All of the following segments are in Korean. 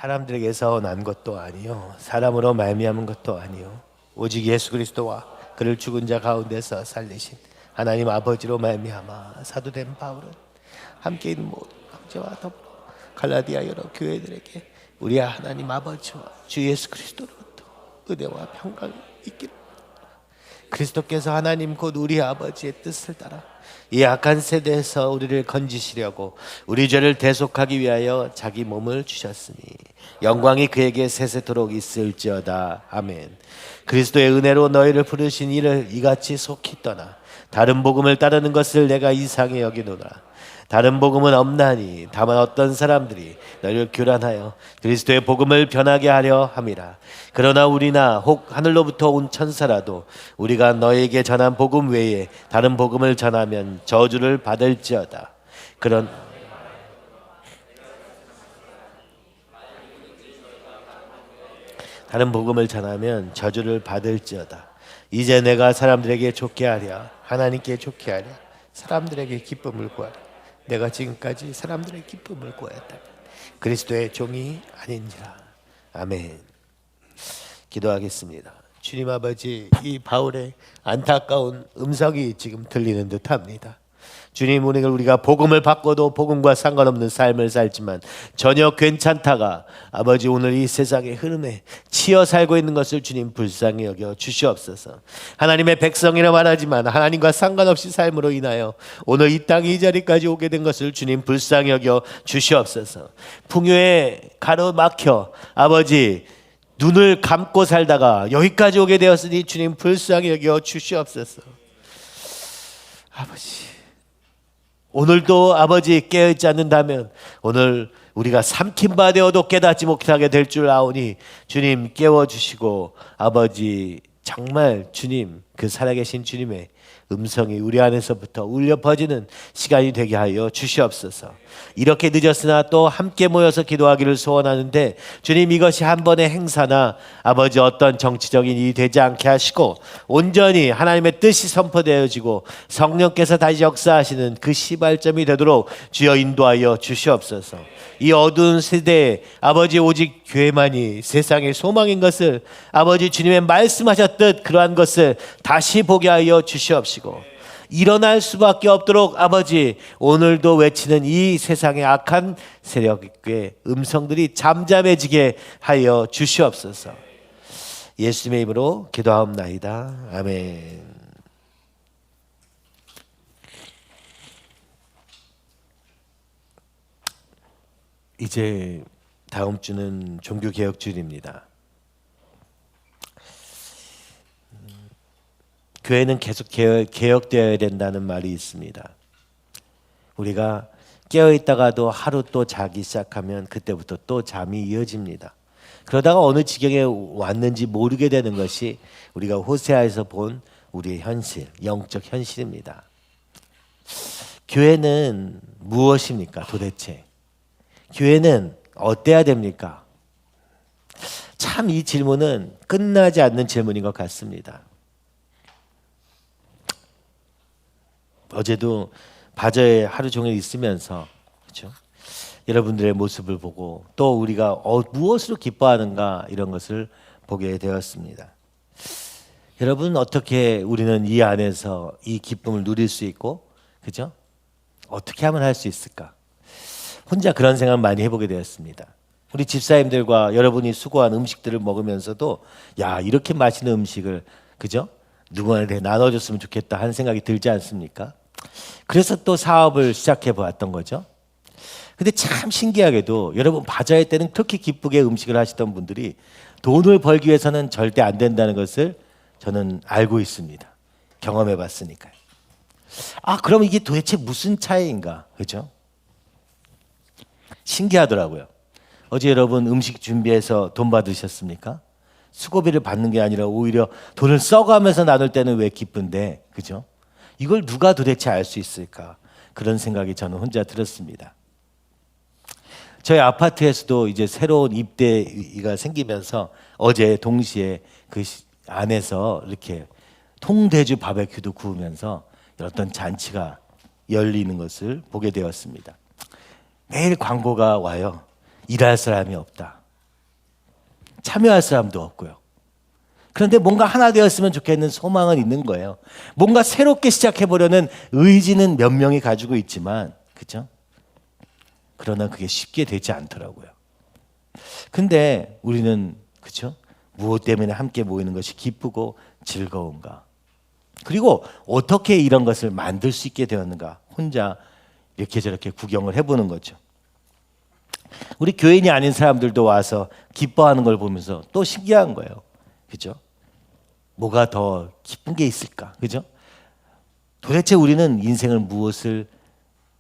사람들에게서 난 것도 아니요 사람으로 말미암은 것도 아니요 오직 예수 그리스도와 그를 죽은 자 가운데서 살리신 하나님 아버지로 말미암아 사도된 바울은 함께 있는 모든 형제와 더불어 갈라디아 여러 교회들에게 우리 하나님 아버지와 주 예수 그리스도로부터 은혜와 평강이 있기를. 그리스도께서 하나님 곧 우리 아버지의 뜻을 따라 이 악한 세대에서 우리를 건지시려고 우리 죄를 대속하기 위하여 자기 몸을 주셨으니 영광이 그에게 세세토록 있을지어다. 아멘. 그리스도의 은혜로 너희를 부르신 이를 이같이 속히 떠나 다른 복음을 따르는 것을 내가 이상히 여기노라. 다른 복음은 없나니 다만 어떤 사람들이 너희를 교란하여 그리스도의 복음을 변하게 하려 함이라. 그러나 우리나 혹 하늘로부터 온 천사라도 우리가 너희에게 전한 복음 외에 다른 복음을 전하면 저주를 받을지어다. 다른 복음을 전하면 저주를 받을지어다. 이제 내가 사람들에게 좋게 하랴 하나님께 좋게 하랴 사람들에게 기쁨을 구하랴. 내가 지금까지 사람들의 기쁨을 구하였다. 그리스도의 종이 아닌지라. 아멘. 기도하겠습니다. 주님 아버지, 이 바울의 안타까운 음성이 지금 들리는 듯합니다. 주님, 우리가 복음을 받고도 복음과 상관없는 삶을 살지만 전혀 괜찮다가 아버지 오늘 이 세상의 흐름에 치여 살고 있는 것을 주님 불쌍히 여겨 주시옵소서. 하나님의 백성이라 말하지만 하나님과 상관없이 삶으로 인하여 오늘 이 땅 이 자리까지 오게 된 것을 주님 불쌍히 여겨 주시옵소서. 풍요에 가로막혀 아버지 눈을 감고 살다가 여기까지 오게 되었으니 주님 불쌍히 여겨 주시옵소서. 아버지, 오늘도 아버지 깨어있지 않는다면 오늘 우리가 삼킨 바 되어도 깨닫지 못하게 될 줄 아오니 주님 깨워주시고 아버지 정말 주님 그 살아계신 주님의 음성이 우리 안에서부터 울려 퍼지는 시간이 되게 하여 주시옵소서. 이렇게 늦었으나 또 함께 모여서 기도하기를 소원하는데 주님 이것이 한 번의 행사나 아버지 어떤 정치적인 일이 되지 않게 하시고 온전히 하나님의 뜻이 선포되어지고 성령께서 다시 역사하시는 그 시발점이 되도록 주여 인도하여 주시옵소서. 이 어두운 세대에 아버지 오직 교회만이 세상의 소망인 것을 아버지 주님의 말씀하셨듯 그러한 것을 다시 보게 하여 주시옵시고 일어날 수밖에 없도록 아버지 오늘도 외치는 이 세상의 악한 세력의 음성들이 잠잠해지게 하여 주시옵소서. 예수님의 이름으로 기도하옵나이다. 아멘. 이제 다음 주는 종교개혁주일입니다. 교회는 계속 개혁되어야 된다는 말이 있습니다. 우리가 깨어있다가도 하루 또 자기 시작하면 그때부터 또 잠이 이어집니다. 그러다가 어느 지경에 왔는지 모르게 되는 것이 우리가 호세아에서 본 우리의 현실, 영적 현실입니다. 교회는 무엇입니까 도대체? 교회는 어때야 됩니까? 참 이 질문은 끝나지 않는 질문인 것 같습니다. 어제도 바저에 하루 종일 있으면서 그렇죠? 여러분들의 모습을 보고 또 우리가 무엇으로 기뻐하는가 이런 것을 보게 되었습니다. 여러분 어떻게 우리는 이 안에서 이 기쁨을 누릴 수 있고 그죠? 어떻게 하면 할 수 있을까? 혼자 그런 생각 많이 해보게 되었습니다. 우리 집사님들과 여러분이 수고한 음식들을 먹으면서도 야 이렇게 맛있는 음식을 그죠? 누구한테 나눠줬으면 좋겠다 하는 생각이 들지 않습니까? 그래서 또 사업을 시작해 보았던 거죠. 근데 참 신기하게도 여러분 바자회 때는 그렇게 기쁘게 음식을 하시던 분들이 돈을 벌기 위해서는 절대 안 된다는 것을 저는 알고 있습니다. 경험해 봤으니까요. 아 그럼 이게 도대체 무슨 차이인가 그죠? 신기하더라고요. 어제 여러분 음식 준비해서 돈 받으셨습니까? 수고비를 받는 게 아니라 오히려 돈을 써가면서 나눌 때는 왜 기쁜데 그죠? 이걸 누가 도대체 알 수 있을까? 그런 생각이 저는 혼자 들었습니다. 저희 아파트에서도 이제 새로운 입대가 생기면서 어제 동시에 그 안에서 이렇게 통대주 바베큐도 구우면서 어떤 잔치가 열리는 것을 보게 되었습니다. 매일 광고가 와요. 일할 사람이 없다. 참여할 사람도 없고요. 그런데 뭔가 하나 되었으면 좋겠는 소망은 있는 거예요. 뭔가 새롭게 시작해보려는 의지는 몇 명이 가지고 있지만, 그죠? 그러나 그게 쉽게 되지 않더라고요. 근데 우리는, 그죠? 무엇 때문에 함께 모이는 것이 기쁘고 즐거운가? 그리고 어떻게 이런 것을 만들 수 있게 되었는가? 혼자 이렇게 저렇게 구경을 해보는 거죠. 우리 교인이 아닌 사람들도 와서 기뻐하는 걸 보면서 또 신기한 거예요. 그죠? 뭐가 더 기쁜 게 있을까? 그죠? 도대체 우리는 인생을 무엇을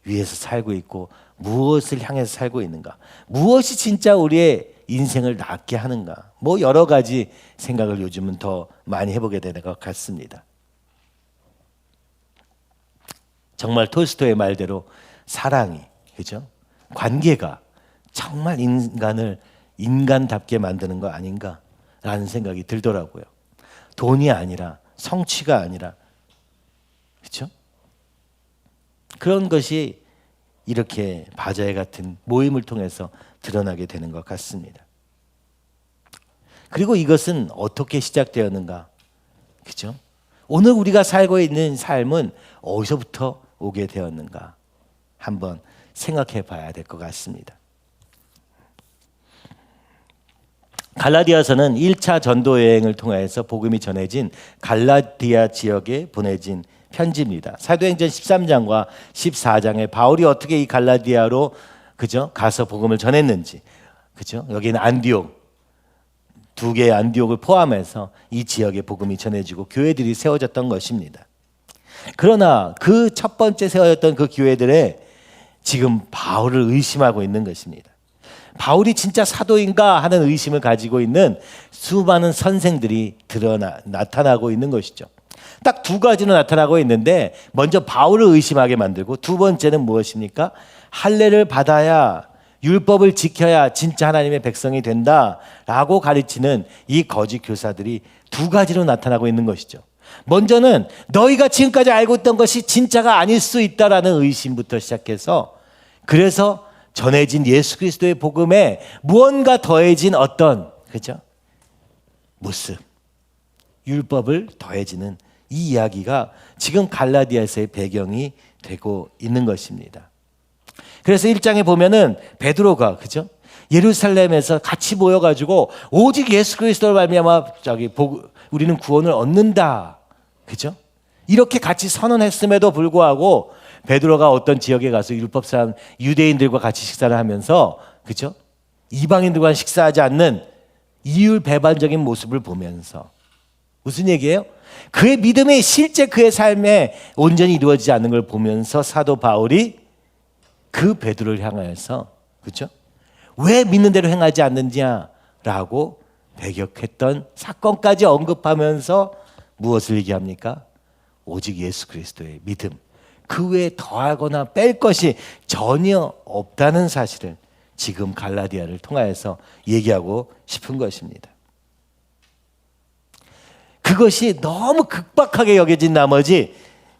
위해서 살고 있고 무엇을 향해서 살고 있는가? 무엇이 진짜 우리의 인생을 낫게 하는가? 뭐 여러 가지 생각을 요즘은 더 많이 해보게 되는 것 같습니다. 정말 톨스토이의 말대로 사랑이, 그죠? 관계가 정말 인간을 인간답게 만드는 거 아닌가라는 생각이 들더라고요. 돈이 아니라, 성취가 아니라, 그렇죠? 그런 것이 이렇게 바자회 같은 모임을 통해서 드러나게 되는 것 같습니다. 그리고 이것은 어떻게 시작되었는가? 그렇죠? 오늘 우리가 살고 있는 삶은 어디서부터 오게 되었는가? 한번 생각해 봐야 될 것 같습니다. 갈라디아서는 1차 전도 여행을 통해서 복음이 전해진 갈라디아 지역에 보내진 편지입니다. 사도행전 13장과 14장에 바울이 어떻게 이 갈라디아로, 그죠? 가서 복음을 전했는지, 그죠? 여기는 안디옥, 두 개의 안디옥을 포함해서 이 지역에 복음이 전해지고 교회들이 세워졌던 것입니다. 그러나 그 첫 번째 세워졌던 그 교회들에 지금 바울을 의심하고 있는 것입니다. 바울이 진짜 사도인가 하는 의심을 가지고 있는 수많은 선생들이 나타나고 있는 것이죠. 딱 두 가지로 나타나고 있는데, 먼저 바울을 의심하게 만들고, 두 번째는 무엇입니까? 할례를 받아야, 율법을 지켜야 진짜 하나님의 백성이 된다라고 가르치는 이 거짓 교사들이 두 가지로 나타나고 있는 것이죠. 먼저는 너희가 지금까지 알고 있던 것이 진짜가 아닐 수 있다라는 의심부터 시작해서, 그래서 전해진 예수 그리스도의 복음에 무언가 더해진 어떤, 그죠? 모습, 율법을 더해지는 이 이야기가 지금 갈라디아서의 배경이 되고 있는 것입니다. 그래서 1장에 보면은 베드로가, 그죠? 예루살렘에서 같이 모여가지고 오직 예수 그리스도를 말미암아 우리는 구원을 얻는다, 그죠? 이렇게 같이 선언했음에도 불구하고 베드로가 어떤 지역에 가서 율법 사람 유대인들과 같이 식사를 하면서, 그죠? 이방인들과 식사하지 않는 이율 배반적인 모습을 보면서 무슨 얘기예요? 그의 믿음이 실제 그의 삶에 온전히 이루어지지 않는 걸 보면서 사도 바울이 그 베드로를 향하여서, 그죠? 왜 믿는 대로 행하지 않느냐라고 배격했던 사건까지 언급하면서 무엇을 얘기합니까? 오직 예수 그리스도의 믿음, 그 외에 더하거나 뺄 것이 전혀 없다는 사실을 지금 갈라디아를 통하여서 얘기하고 싶은 것입니다. 그것이 너무 급박하게 여겨진 나머지,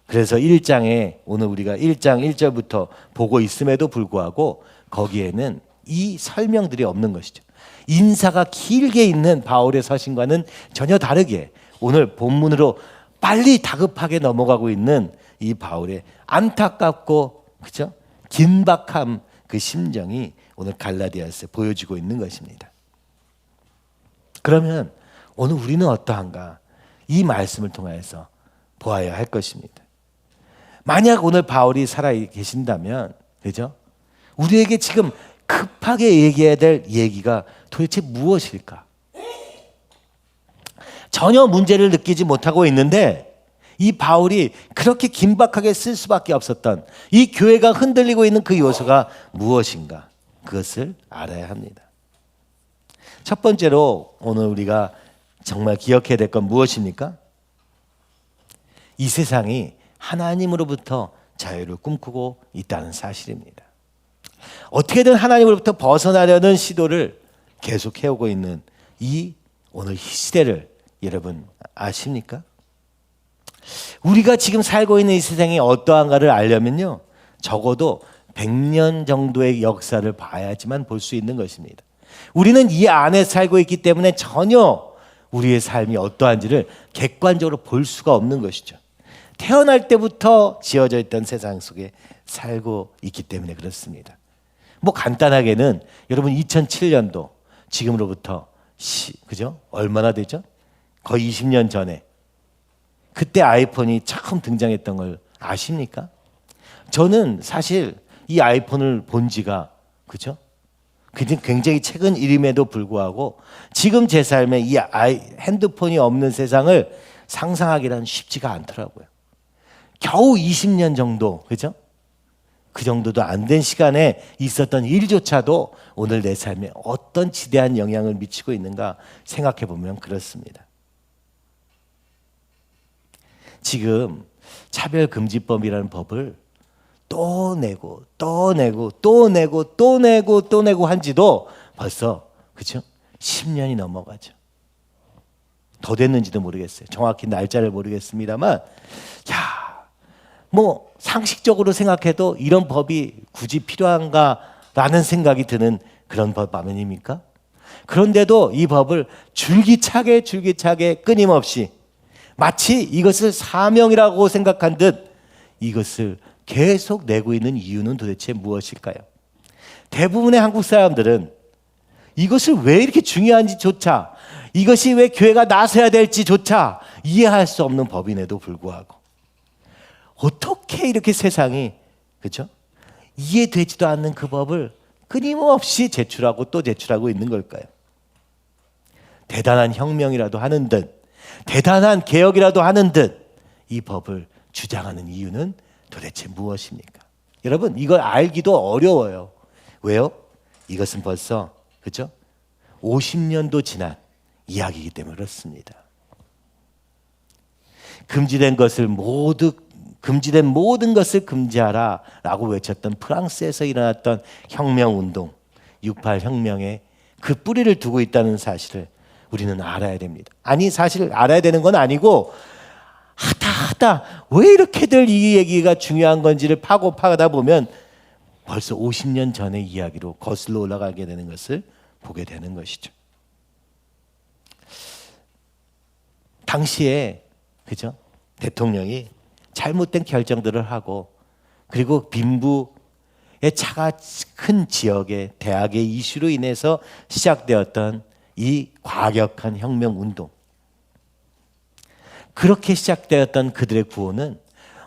그래서 1장에 오늘 우리가 1장 1절부터 보고 있음에도 불구하고 거기에는 이 설명들이 없는 것이죠. 인사가 길게 있는 바울의 서신과는 전혀 다르게 오늘 본문으로 빨리 다급하게 넘어가고 있는 이 바울의 안타깝고, 그죠? 긴박함, 그 심정이 오늘 갈라디아서에 보여지고 있는 것입니다. 그러면 오늘 우리는 어떠한가? 이 말씀을 통해서 보아야 할 것입니다. 만약 오늘 바울이 살아 계신다면, 그죠? 우리에게 지금 급하게 얘기해야 될 얘기가 도대체 무엇일까? 전혀 문제를 느끼지 못하고 있는데 이 바울이 그렇게 긴박하게 쓸 수밖에 없었던 이 교회가 흔들리고 있는 그 요소가 무엇인가? 그것을 알아야 합니다. 첫 번째로 오늘 우리가 정말 기억해야 될 건 무엇입니까? 이 세상이 하나님으로부터 자유를 꿈꾸고 있다는 사실입니다. 어떻게든 하나님으로부터 벗어나려는 시도를 계속 해오고 있는 이 오늘 이 시대를 여러분 아십니까? 우리가 지금 살고 있는 이 세상이 어떠한가를 알려면요, 적어도 100년 정도의 역사를 봐야지만 볼 수 있는 것입니다. 우리는 이 안에 살고 있기 때문에 전혀 우리의 삶이 어떠한지를 객관적으로 볼 수가 없는 것이죠. 태어날 때부터 지어져 있던 세상 속에 살고 있기 때문에 그렇습니다. 뭐 간단하게는 여러분 2007년도 지금으로부터 그죠? 얼마나 되죠? 거의 20년 전에 그때 아이폰이 처음 등장했던 걸 아십니까? 저는 사실 이 아이폰을 본 지가 그죠? 굉장히 최근 일임에도 불구하고 지금 제 삶에 이 핸드폰이 없는 세상을 상상하기란 쉽지가 않더라고요. 겨우 20년 정도, 그죠? 그 정도도 안 된 시간에 있었던 일조차도 오늘 내 삶에 어떤 지대한 영향을 미치고 있는가 생각해 보면 그렇습니다. 지금 차별금지법이라는 법을 또 내고 또 내고 또 내고 또 내고 또 내고 한 지도 벌써 그죠? 10년이 넘어가죠. 더 됐는지도 모르겠어요. 정확히 날짜를 모르겠습니다만 뭐 상식적으로 생각해도 이런 법이 굳이 필요한가라는 생각이 드는 그런 법 아닙니까? 그런데도 이 법을 줄기차게 끊임없이 마치 이것을 사명이라고 생각한 듯 이것을 계속 내고 있는 이유는 도대체 무엇일까요? 대부분의 한국 사람들은 이것을 왜 이렇게 중요한지조차, 이것이 왜 교회가 나서야 될지조차 이해할 수 없는 법임에도 불구하고 어떻게 이렇게 세상이 그렇죠? 이해되지도 않는 그 법을 끊임없이 제출하고 또 제출하고 있는 걸까요? 대단한 혁명이라도 하는 듯, 대단한 개혁이라도 하는 듯 이 법을 주장하는 이유는 도대체 무엇입니까? 여러분 이걸 알기도 어려워요. 왜요? 이것은 벌써 그렇죠? 50년도 지난 이야기이기 때문에 그렇습니다. 금지된 모든 것을 금지하라라고 외쳤던 프랑스에서 일어났던 혁명운동 68 혁명에 그 뿌리를 두고 있다는 사실을 우리는 알아야 됩니다. 아니 사실 알아야 되는 건 아니고 하다 왜 이렇게들 이 얘기가 중요한 건지를 파고파다 보면 벌써 50년 전의 이야기로 거슬러 올라가게 되는 것을 보게 되는 것이죠. 당시에 그죠? 대통령이 잘못된 결정들을 하고 그리고 빈부의 차가 큰 지역의 대학의 이슈로 인해서 시작되었던 이 과격한 혁명운동, 그렇게 시작되었던 그들의 구호는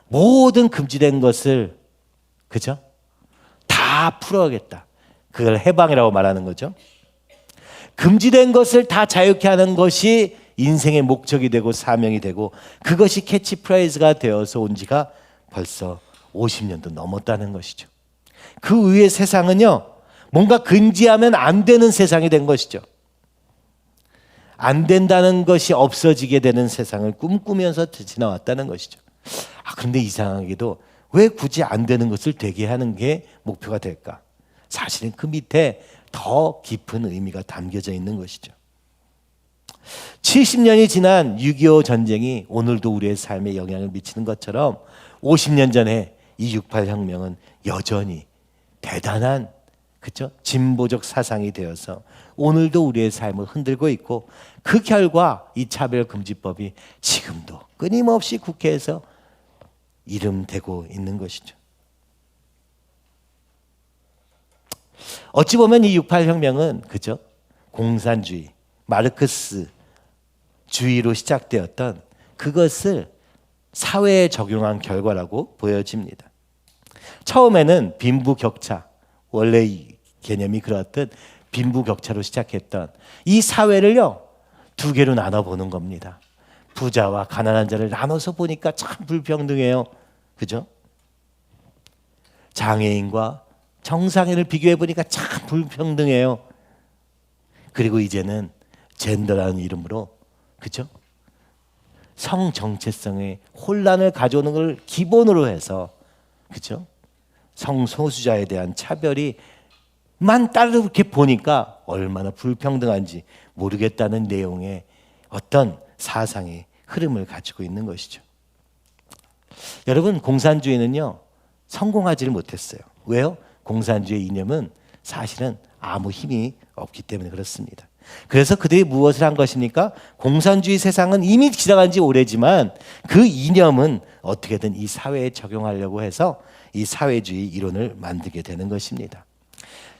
모든 금지된 것을 그죠? 다 풀어야겠다. 그걸 해방이라고 말하는 거죠. 금지된 것을 다 자유케 하는 것이 인생의 목적이 되고 사명이 되고 그것이 캐치프레이즈가 되어서 온 지가 벌써 50년도 넘었다는 것이죠. 그 위의 세상은요, 뭔가 금지하면 안 되는 세상이 된 것이죠. 안 된다는 것이 없어지게 되는 세상을 꿈꾸면서 지나왔다는 것이죠. 그런데 이상하게도 왜 굳이 안 되는 것을 되게 하는 게 목표가 될까? 사실은 그 밑에 더 깊은 의미가 담겨져 있는 것이죠. 70년이 지난 6.25 전쟁이 오늘도 우리의 삶에 영향을 미치는 것처럼 50년 전에 이 68 혁명은 여전히 대단한 그렇죠? 진보적 사상이 되어서 오늘도 우리의 삶을 흔들고 있고 그 결과 이 차별금지법이 지금도 끊임없이 국회에서 이름되고 있는 것이죠. 어찌 보면 이 68 혁명은 그죠? 공산주의, 마르크스 주의로 시작되었던 그것을 사회에 적용한 결과라고 보여집니다. 처음에는 빈부격차, 원래 이 개념이 그렇듯 빈부격차로 시작했던 이 사회를요 두 개로 나눠보는 겁니다. 부자와 가난한 자를 나눠서 보니까 참 불평등해요. 그죠? 장애인과 정상인을 비교해 보니까 참 불평등해요. 그리고 이제는 젠더라는 이름으로 그죠? 성 정체성의 혼란을 가져오는 걸 기본으로 해서 그죠? 성소수자에 대한 차별이 만 따로 이렇게 보니까 얼마나 불평등한지 모르겠다는 내용의 어떤 사상의 흐름을 가지고 있는 것이죠. 여러분 공산주의는요 성공하지를 못했어요. 왜요? 공산주의 이념은 사실은 아무 힘이 없기 때문에 그렇습니다. 그래서 그들이 무엇을 한 것입니까? 공산주의 세상은 이미 지나간 지 오래지만 그 이념은 어떻게든 이 사회에 적용하려고 해서 이 사회주의 이론을 만들게 되는 것입니다.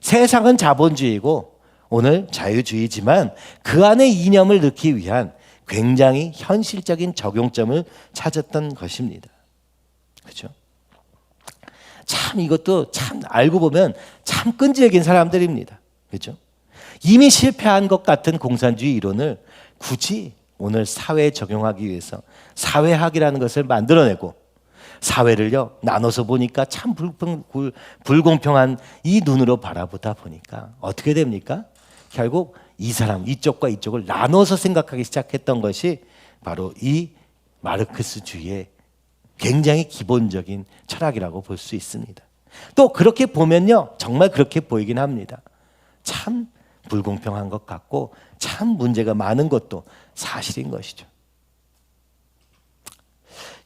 세상은 자본주의고 오늘 자유주의지만 그 안에 이념을 넣기 위한 굉장히 현실적인 적용점을 찾았던 것입니다. 그렇죠? 참 이것도 참 알고 보면 참 끈질긴 사람들입니다. 그렇죠? 이미 실패한 것 같은 공산주의 이론을 굳이 오늘 사회에 적용하기 위해서 사회학이라는 것을 만들어내고 사회를요 나눠서 보니까 참 불공평한 이 눈으로 바라보다 보니까 어떻게 됩니까? 결국 이 사람 이쪽과 이쪽을 나눠서 생각하기 시작했던 것이 바로 이 마르크스주의의 굉장히 기본적인 철학이라고 볼 수 있습니다. 또 그렇게 보면요 정말 그렇게 보이긴 합니다. 참 불공평한 것 같고 참 문제가 많은 것도 사실인 것이죠.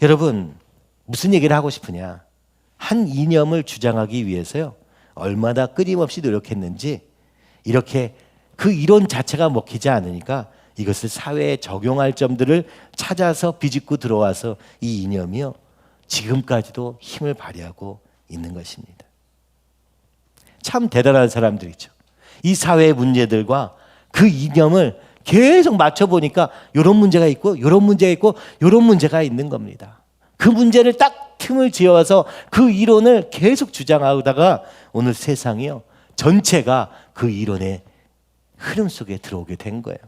여러분 무슨 얘기를 하고 싶으냐? 한 이념을 주장하기 위해서요 얼마나 끊임없이 노력했는지 이렇게 그 이론 자체가 먹히지 않으니까 이것을 사회에 적용할 점들을 찾아서 비집고 들어와서 이 이념이요 지금까지도 힘을 발휘하고 있는 것입니다. 참 대단한 사람들이죠. 이 사회의 문제들과 그 이념을 계속 맞춰보니까 이런 문제가 있고 이런 문제가 있고 이런 문제가 있는 겁니다. 그 문제를 딱 틈을 지어서 그 이론을 계속 주장하다가 오늘 세상이요 전체가 그 이론의 흐름 속에 들어오게 된 거예요.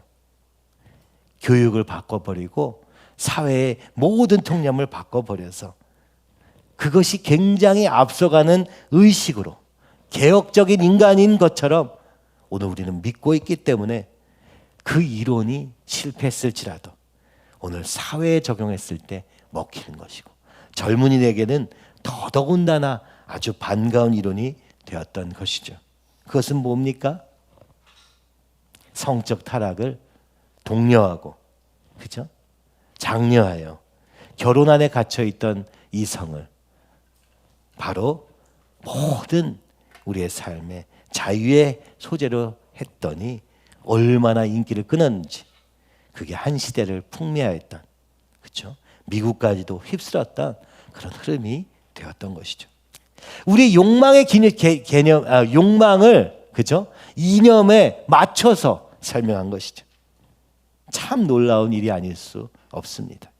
교육을 바꿔버리고 사회의 모든 통념을 바꿔버려서 그것이 굉장히 앞서가는 의식으로 개혁적인 인간인 것처럼 오늘 우리는 믿고 있기 때문에 그 이론이 실패했을지라도 오늘 사회에 적용했을 때 먹히는 것이고 젊은이에게는 더더군다나 아주 반가운 이론이 되었던 것이죠. 그것은 뭡니까? 성적 타락을 독려하고 그죠? 장려하여 결혼 안에 갇혀 있던 이 성을 바로 모든 우리의 삶의 자유의 소재로 했더니 얼마나 인기를 끊었는지 그게 한 시대를 풍미하였던 그렇죠? 미국까지도 휩쓸었던 그런 흐름이 되었던 것이죠. 우리 욕망의 개념, 욕망을 그죠? 이념에 맞춰서 설명한 것이죠. 참 놀라운 일이 아닐 수 없습니다.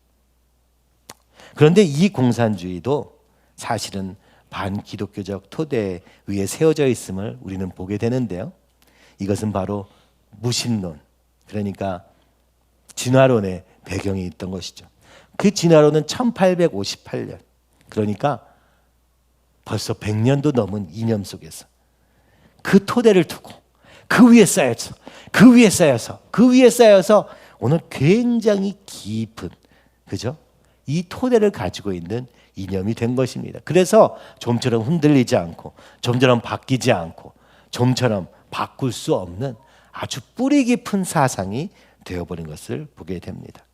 그런데 이 공산주의도 사실은 반기독교적 토대 위에 세워져 있음을 우리는 보게 되는데요. 이것은 바로 무신론, 그러니까 진화론의 배경이 있던 것이죠. 그 진화론은 1858년, 그러니까 벌써 100년도 넘은 이념 속에서 그 토대를 두고 그 위에 쌓여서 그 위에 쌓여서 그 위에 쌓여서 오늘 굉장히 깊은 그죠? 이 토대를 가지고 있는 이념이 된 것입니다. 그래서 좀처럼 흔들리지 않고 좀처럼 바뀌지 않고 좀처럼 바꿀 수 없는 아주 뿌리 깊은 사상이 되어버린 것을 보게 됩니다.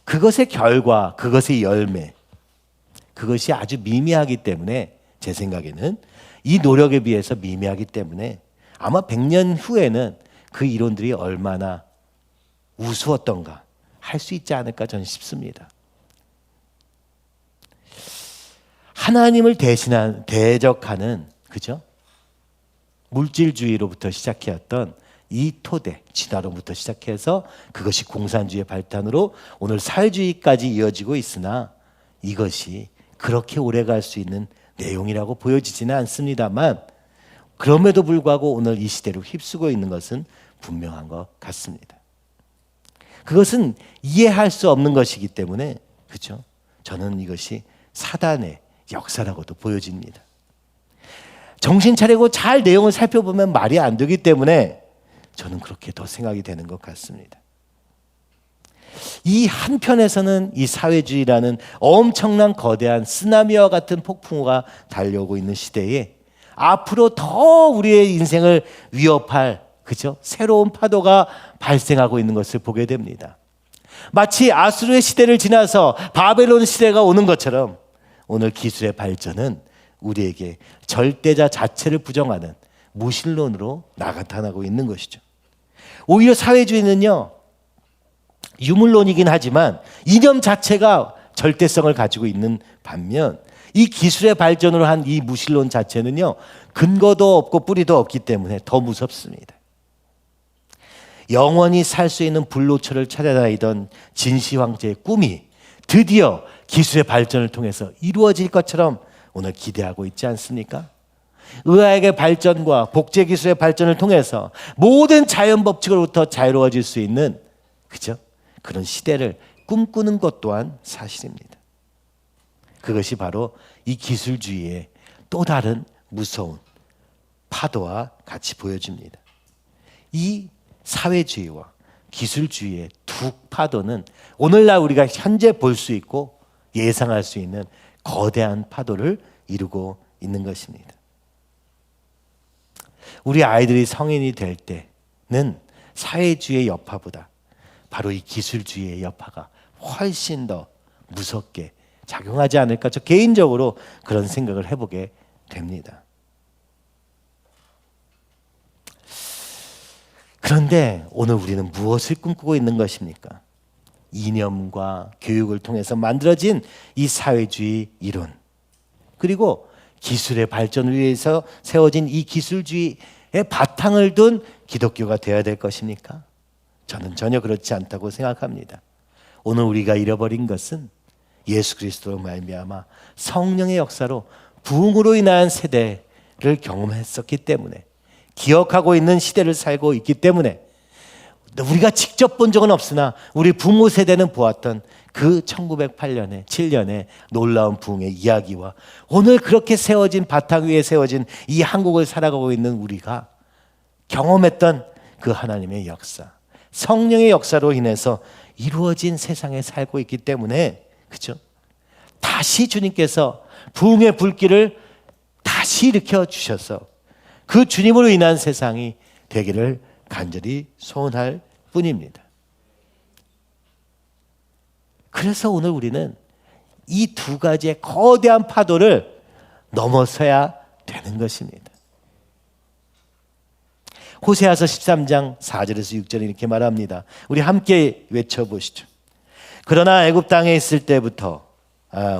그것의 결과, 그것의 열매, 그것이 아주 미미하기 때문에 제 생각에는 이 노력에 비해서 미미하기 때문에 아마 100년 후에는 그 이론들이 얼마나 우스웠던가 할 수 있지 않을까 저는 싶습니다. 하나님을 대적하는 그죠? 물질주의로부터 시작해왔던 이 토대, 진화론부터 시작해서 그것이 공산주의의 발단으로 오늘 사회주의까지 이어지고 있으나 이것이 그렇게 오래 갈 수 있는 내용이라고 보여지지는 않습니다만 그럼에도 불구하고 오늘 이 시대를 휩쓰고 있는 것은 분명한 것 같습니다. 그것은 이해할 수 없는 것이기 때문에 그렇죠? 저는 이것이 사단의 역사라고도 보여집니다. 정신 차리고 잘 내용을 살펴보면 말이 안 되기 때문에 저는 그렇게 더 생각이 되는 것 같습니다. 이 한편에서는 이 사회주의라는 엄청난 거대한 쓰나미와 같은 폭풍우가 달려오고 있는 시대에 앞으로 더 우리의 인생을 위협할 그죠? 새로운 파도가 발생하고 있는 것을 보게 됩니다. 마치 아수르의 시대를 지나서 바벨론 시대가 오는 것처럼 오늘 기술의 발전은 우리에게 절대자 자체를 부정하는 무신론으로 나타나고 있는 것이죠. 오히려 사회주의는요, 유물론이긴 하지만 이념 자체가 절대성을 가지고 있는 반면 이 기술의 발전으로 한 이 무신론 자체는요, 근거도 없고 뿌리도 없기 때문에 더 무섭습니다. 영원히 살 수 있는 불로초를 찾아다니던 진시 황제의 꿈이 드디어 기술의 발전을 통해서 이루어질 것처럼 오늘 기대하고 있지 않습니까? 의학의 발전과 복제 기술의 발전을 통해서 모든 자연 법칙으로부터 자유로워질 수 있는, 그죠? 그런 시대를 꿈꾸는 것 또한 사실입니다. 그것이 바로 이 기술주의의 또 다른 무서운 파도와 같이 보여집니다. 이 사회주의와 기술주의의 두 파도는 오늘날 우리가 현재 볼 수 있고 예상할 수 있는 거대한 파도를 이루고 있는 것입니다. 우리 아이들이 성인이 될 때는 사회주의의 여파보다 바로 이 기술주의의 여파가 훨씬 더 무섭게 작용하지 않을까, 저 개인적으로 그런 생각을 해보게 됩니다. 그런데 오늘 우리는 무엇을 꿈꾸고 있는 것입니까? 이념과 교육을 통해서 만들어진 이 사회주의 이론, 그리고 기술의 발전을 위해서 세워진 이 기술주의의 바탕을 둔 기독교가 되어야 될 것입니까? 저는 전혀 그렇지 않다고 생각합니다. 오늘 우리가 잃어버린 것은 예수 그리스도로 말미암아 성령의 역사로 부흥으로 인한 세대를 경험했었기 때문에, 기억하고 있는 시대를 살고 있기 때문에, 우리가 직접 본 적은 없으나 우리 부모 세대는 보았던 그 1908년에 7년에 놀라운 부흥의 이야기와 오늘 그렇게 세워진 바탕 위에 세워진 이 한국을 살아가고 있는 우리가 경험했던 그 하나님의 역사, 성령의 역사로 인해서 이루어진 세상에 살고 있기 때문에, 그렇죠? 다시 주님께서 부흥의 불길을 다시 일으켜 주셔서 그 주님으로 인한 세상이 되기를 간절히 소원할 뿐입니다. 그래서 오늘 우리는 이 두 가지의 거대한 파도를 넘어서야 되는 것입니다. 호세아서 13장 4절에서 6절에 이렇게 말합니다. 우리 함께 외쳐보시죠. 그러나 애굽 땅에 있을 때부터,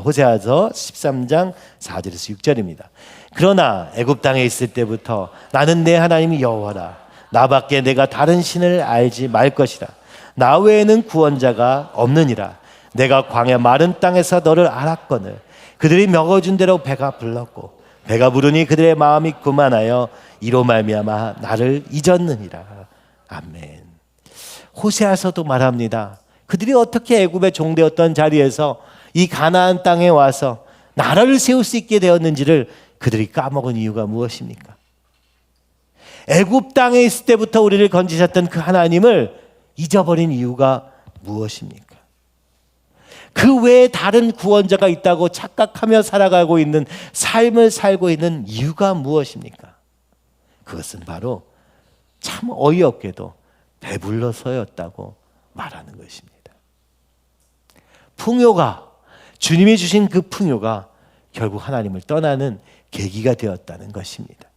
호세아서 13장 4절에서 6절입니다. 그러나 애굽 땅에 있을 때부터 나는 내 하나님 여호와라. 나밖에 내가 다른 신을 알지 말 것이라. 나 외에는 구원자가 없느니라. 내가 광야 마른 땅에서 너를 알았거늘. 그들이 먹어준 대로 배가 불렀고 배가 부르니 그들의 마음이 교만하여 이로 말미암아 나를 잊었느니라. 아멘. 호세아서도 말합니다. 그들이 어떻게 애굽의 종되었던 자리에서 이 가나안 땅에 와서 나라를 세울 수 있게 되었는지를 그들이 까먹은 이유가 무엇입니까? 애굽 땅에 있을 때부터 우리를 건지셨던 그 하나님을 잊어버린 이유가 무엇입니까? 그 외에 다른 구원자가 있다고 착각하며 살아가고 있는 삶을 살고 있는 이유가 무엇입니까? 그것은 바로 참 어이없게도 배불러서였다고 말하는 것입니다. 풍요가, 주님이 주신 그 풍요가 결국 하나님을 떠나는 계기가 되었다는 것입니다.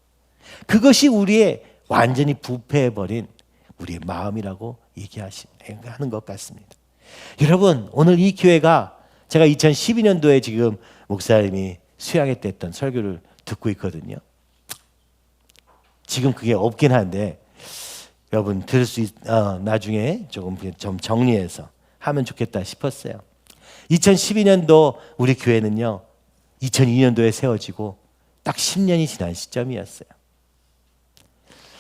그것이 우리의 완전히 부패해버린 우리의 마음이라고 얘기하는 것 같습니다. 여러분, 오늘 이 교회가 제가 2012년도에 지금 목사님이 수양회 때 했던 설교를 듣고 있거든요. 지금 그게 없긴 한데 여러분 들을 수 나중에 조금 좀 정리해서 하면 좋겠다 싶었어요. 2012년도 우리 교회는요 2002년도에 세워지고 딱 10년이 지난 시점이었어요.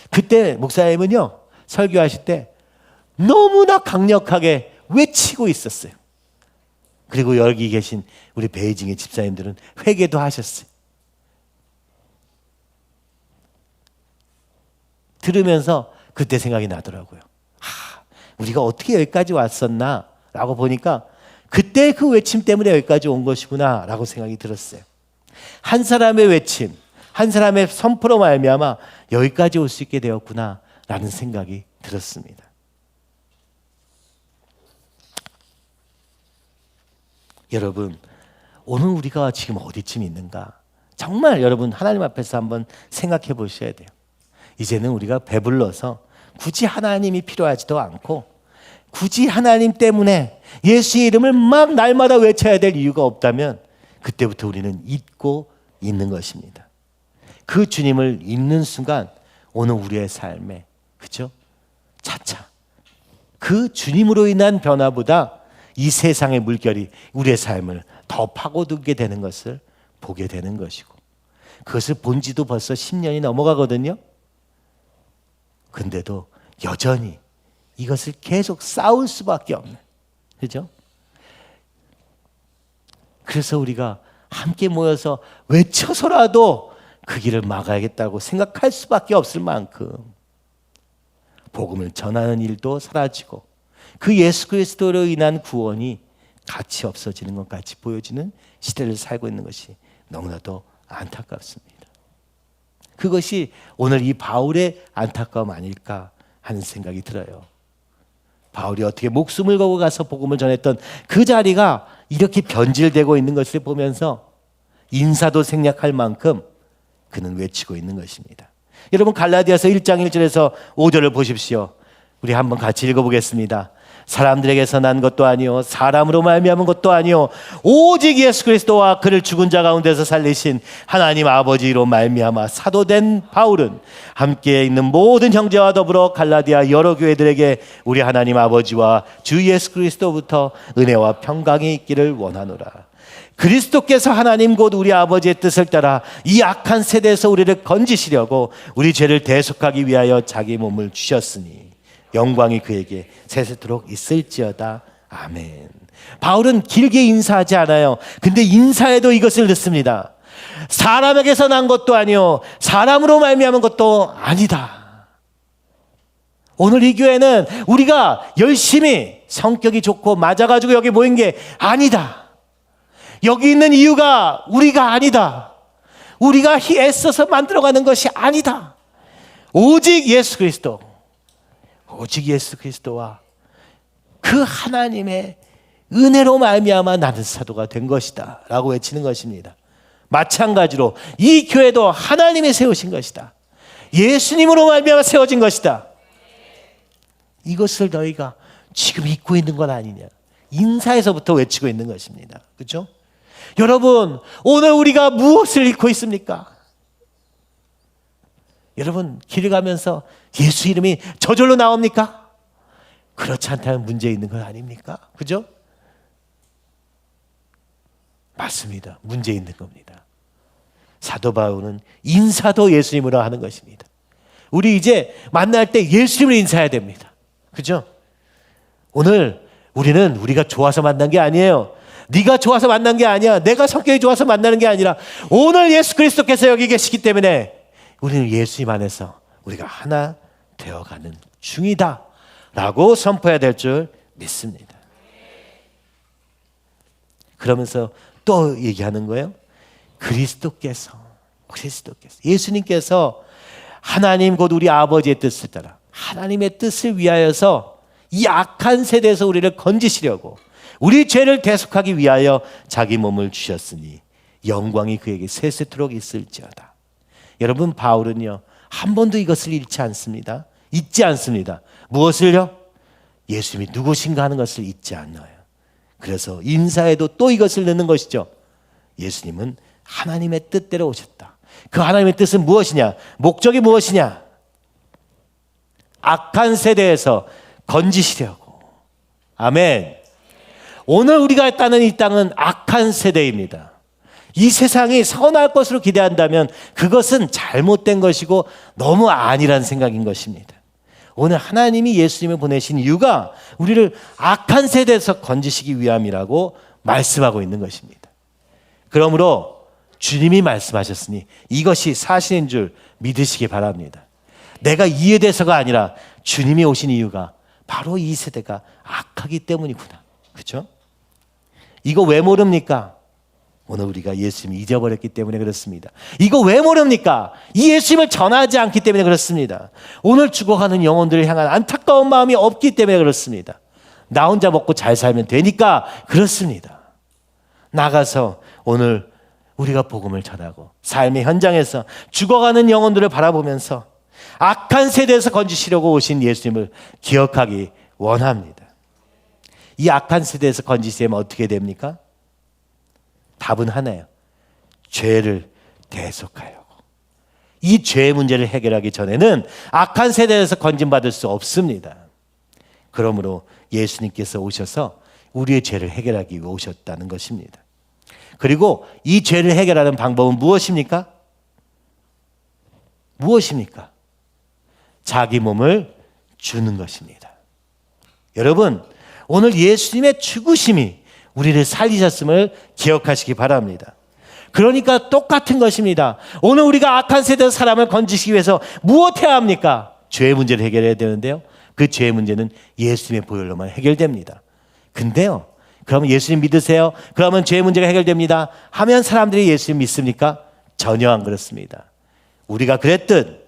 그때 목사님은요 설교하실 때 너무나 강력하게 외치고 있었어요. 그리고 여기 계신 우리 베이징의 집사님들은 회개도 하셨어요. 들으면서 그때 생각이 나더라고요. 우리가 어떻게 여기까지 왔었나 라고 보니까 그때 그 외침 때문에 여기까지 온 것이구나 라고 생각이 들었어요. 한 사람의 외침, 한 사람의 선포로 말미암아 여기까지 올 수 있게 되었구나 라는 생각이 들었습니다. 여러분, 오늘 우리가 지금 어디쯤 있는가 정말 여러분 하나님 앞에서 한번 생각해 보셔야 돼요. 이제는 우리가 배불러서 굳이 하나님이 필요하지도 않고 굳이 하나님 때문에 예수의 이름을 막 날마다 외쳐야 될 이유가 없다면 그때부터 우리는 잊고 있는 것입니다. 그 주님을 잊는 순간 오늘 우리의 삶에, 그죠? 차차 그 주님으로 인한 변화보다 이 세상의 물결이 우리의 삶을 더 파고들게 되는 것을 보게 되는 것이고, 그것을 본 지도 벌써 10년이 넘어가거든요. 근데도 여전히 이것을 계속 싸울 수밖에 없는, 그죠? 그래서 우리가 함께 모여서 외쳐서라도 그 길을 막아야겠다고 생각할 수밖에 없을 만큼 복음을 전하는 일도 사라지고 그 예수 그리스도로 인한 구원이 가치 없어지는 것 같이 보여지는 시대를 살고 있는 것이 너무나도 안타깝습니다. 그것이 오늘 이 바울의 안타까움 아닐까 하는 생각이 들어요. 바울이 어떻게 목숨을 걸고 가서 복음을 전했던 그 자리가 이렇게 변질되고 있는 것을 보면서 인사도 생략할 만큼 그는 외치고 있는 것입니다. 여러분 갈라디아서 1장 1절에서 5절을 보십시오. 우리 한번 같이 읽어보겠습니다. 사람들에게서 난 것도 아니요 사람으로 말미암은 것도 아니요 오직 예수 그리스도와 그를 죽은 자 가운데서 살리신 하나님 아버지로 말미암아 사도된 바울은 함께 있는 모든 형제와 더불어 갈라디아 여러 교회들에게 우리 하나님 아버지와 주 예수 그리스도부터 은혜와 평강이 있기를 원하노라. 그리스도께서 하나님 곧 우리 아버지의 뜻을 따라 이 악한 세대에서 우리를 건지시려고 우리 죄를 대속하기 위하여 자기 몸을 주셨으니 영광이 그에게 세세토록 있을지어다. 아멘. 바울은 길게 인사하지 않아요. 근데 인사에도 이것을 넣습니다. 사람에게서 난 것도 아니요 사람으로 말미암은 것도 아니다. 오늘 이 교회는 우리가 열심히 성격이 좋고 맞아가지고 여기 모인 게 아니다. 여기 있는 이유가 우리가 아니다. 우리가 애써서 만들어가는 것이 아니다. 오직 예수 그리스도, 오직 예수 그리스도와 그 하나님의 은혜로 말미암아 나는 사도가 된 것이다 라고 외치는 것입니다. 마찬가지로 이 교회도 하나님이 세우신 것이다. 예수님으로 말미암아 세워진 것이다. 이것을 너희가 지금 잊고 있는 건 아니냐. 인사에서부터 외치고 있는 것입니다. 그렇죠? 여러분 오늘 우리가 무엇을 잊고 있습니까? 여러분 길 가면서 예수 이름이 저절로 나옵니까? 그렇지 않다면 문제 있는 건 아닙니까? 그죠? 맞습니다. 문제 있는 겁니다. 사도 바울은 인사도 예수님으로 하는 것입니다. 우리 이제 만날 때 예수님을 인사해야 됩니다. 그죠? 오늘 우리는 우리가 좋아서 만난 게 아니에요. 네가 좋아서 만난 게 아니야. 내가 성격이 좋아서 만나는 게 아니라 오늘 예수 그리스도께서 여기 계시기 때문에 우리는 예수님 안에서 우리가 하나 되어가는 중이다 라고 선포해야 될 줄 믿습니다. 그러면서 또 얘기하는 거예요. 그리스도께서 예수님께서 하나님 곧 우리 아버지의 뜻을 따라 하나님의 뜻을 위하여서 이 악한 세대에서 우리를 건지시려고 우리 죄를 대속하기 위하여 자기 몸을 주셨으니 영광이 그에게 세세토록 있을지어다. 여러분 바울은요 한 번도 이것을 잊지 않습니다. 잊지 않습니다. 무엇을요? 예수님이 누구신가 하는 것을 잊지 않아요. 그래서 인사에도 또 이것을 넣는 것이죠. 예수님은 하나님의 뜻대로 오셨다. 그 하나님의 뜻은 무엇이냐? 목적이 무엇이냐? 악한 세대에서 건지시려고. 아멘. 오늘 우리가 있다는 이 땅은 악한 세대입니다. 이 세상이 선할 것으로 기대한다면 그것은 잘못된 것이고 너무 아니란 생각인 것입니다. 오늘 하나님이 예수님을 보내신 이유가 우리를 악한 세대에서 건지시기 위함이라고 말씀하고 있는 것입니다. 그러므로 주님이 말씀하셨으니 이것이 사실인 줄 믿으시기 바랍니다. 내가 이해돼서가 아니라 주님이 오신 이유가 바로 이 세대가 악하기 때문이구나. 그렇죠? 이거 왜 모릅니까? 오늘 우리가 예수님을 잊어버렸기 때문에 그렇습니다. 이거 왜 모릅니까? 이 예수님을 전하지 않기 때문에 그렇습니다. 오늘 죽어가는 영혼들을 향한 안타까운 마음이 없기 때문에 그렇습니다. 나 혼자 먹고 잘 살면 되니까 그렇습니다. 나가서 오늘 우리가 복음을 전하고 삶의 현장에서 죽어가는 영혼들을 바라보면서 악한 세대에서 건지시려고 오신 예수님을 기억하기 원합니다. 이 악한 세대에서 건지시면 어떻게 됩니까? 답은 하나예요. 죄를 대속하려고. 이 죄의 문제를 해결하기 전에는 악한 세대에서 건진받을 수 없습니다. 그러므로 예수님께서 오셔서 우리의 죄를 해결하기 위해 오셨다는 것입니다. 그리고 이 죄를 해결하는 방법은 무엇입니까? 무엇입니까? 자기 몸을 주는 것입니다. 여러분, 오늘 예수님의 죽으심이 우리를 살리셨음을 기억하시기 바랍니다. 그러니까 똑같은 것입니다. 오늘 우리가 악한 세대의 사람을 건지시기 위해서 무엇해야 합니까? 죄의 문제를 해결해야 되는데요. 그 죄의 문제는 예수님의 보혈로만 해결됩니다. 근데요, 그러면 예수님 믿으세요? 그러면 죄의 문제가 해결됩니다 하면 사람들이 예수님 믿습니까? 전혀 안 그렇습니다. 우리가 그랬듯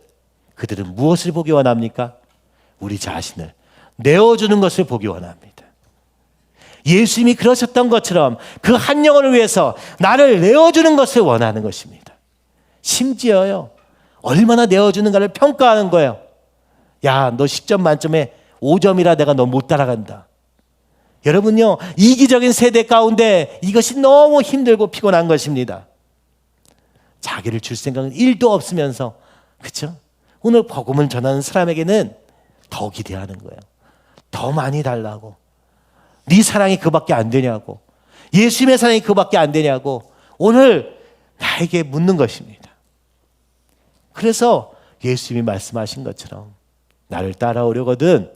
그들은 무엇을 보기 원합니까? 우리 자신을 내어주는 것을 보기 원합니다. 예수님이 그러셨던 것처럼 그 한 영혼을 위해서 나를 내어주는 것을 원하는 것입니다. 심지어요, 얼마나 내어주는가를 평가하는 거예요. 야, 너 10점 만점에 5점이라 내가 너 못 따라간다. 여러분요, 이기적인 세대 가운데 이것이 너무 힘들고 피곤한 것입니다. 자기를 줄 생각은 1도 없으면서, 그렇죠? 오늘 복음을 전하는 사람에게는 더 기대하는 거예요. 더 많이 달라고. 네 사랑이 그밖에 안 되냐고. 예수님의 사랑이 그밖에 안 되냐고 오늘 나에게 묻는 것입니다. 그래서 예수님이 말씀하신 것처럼 나를 따라오려거든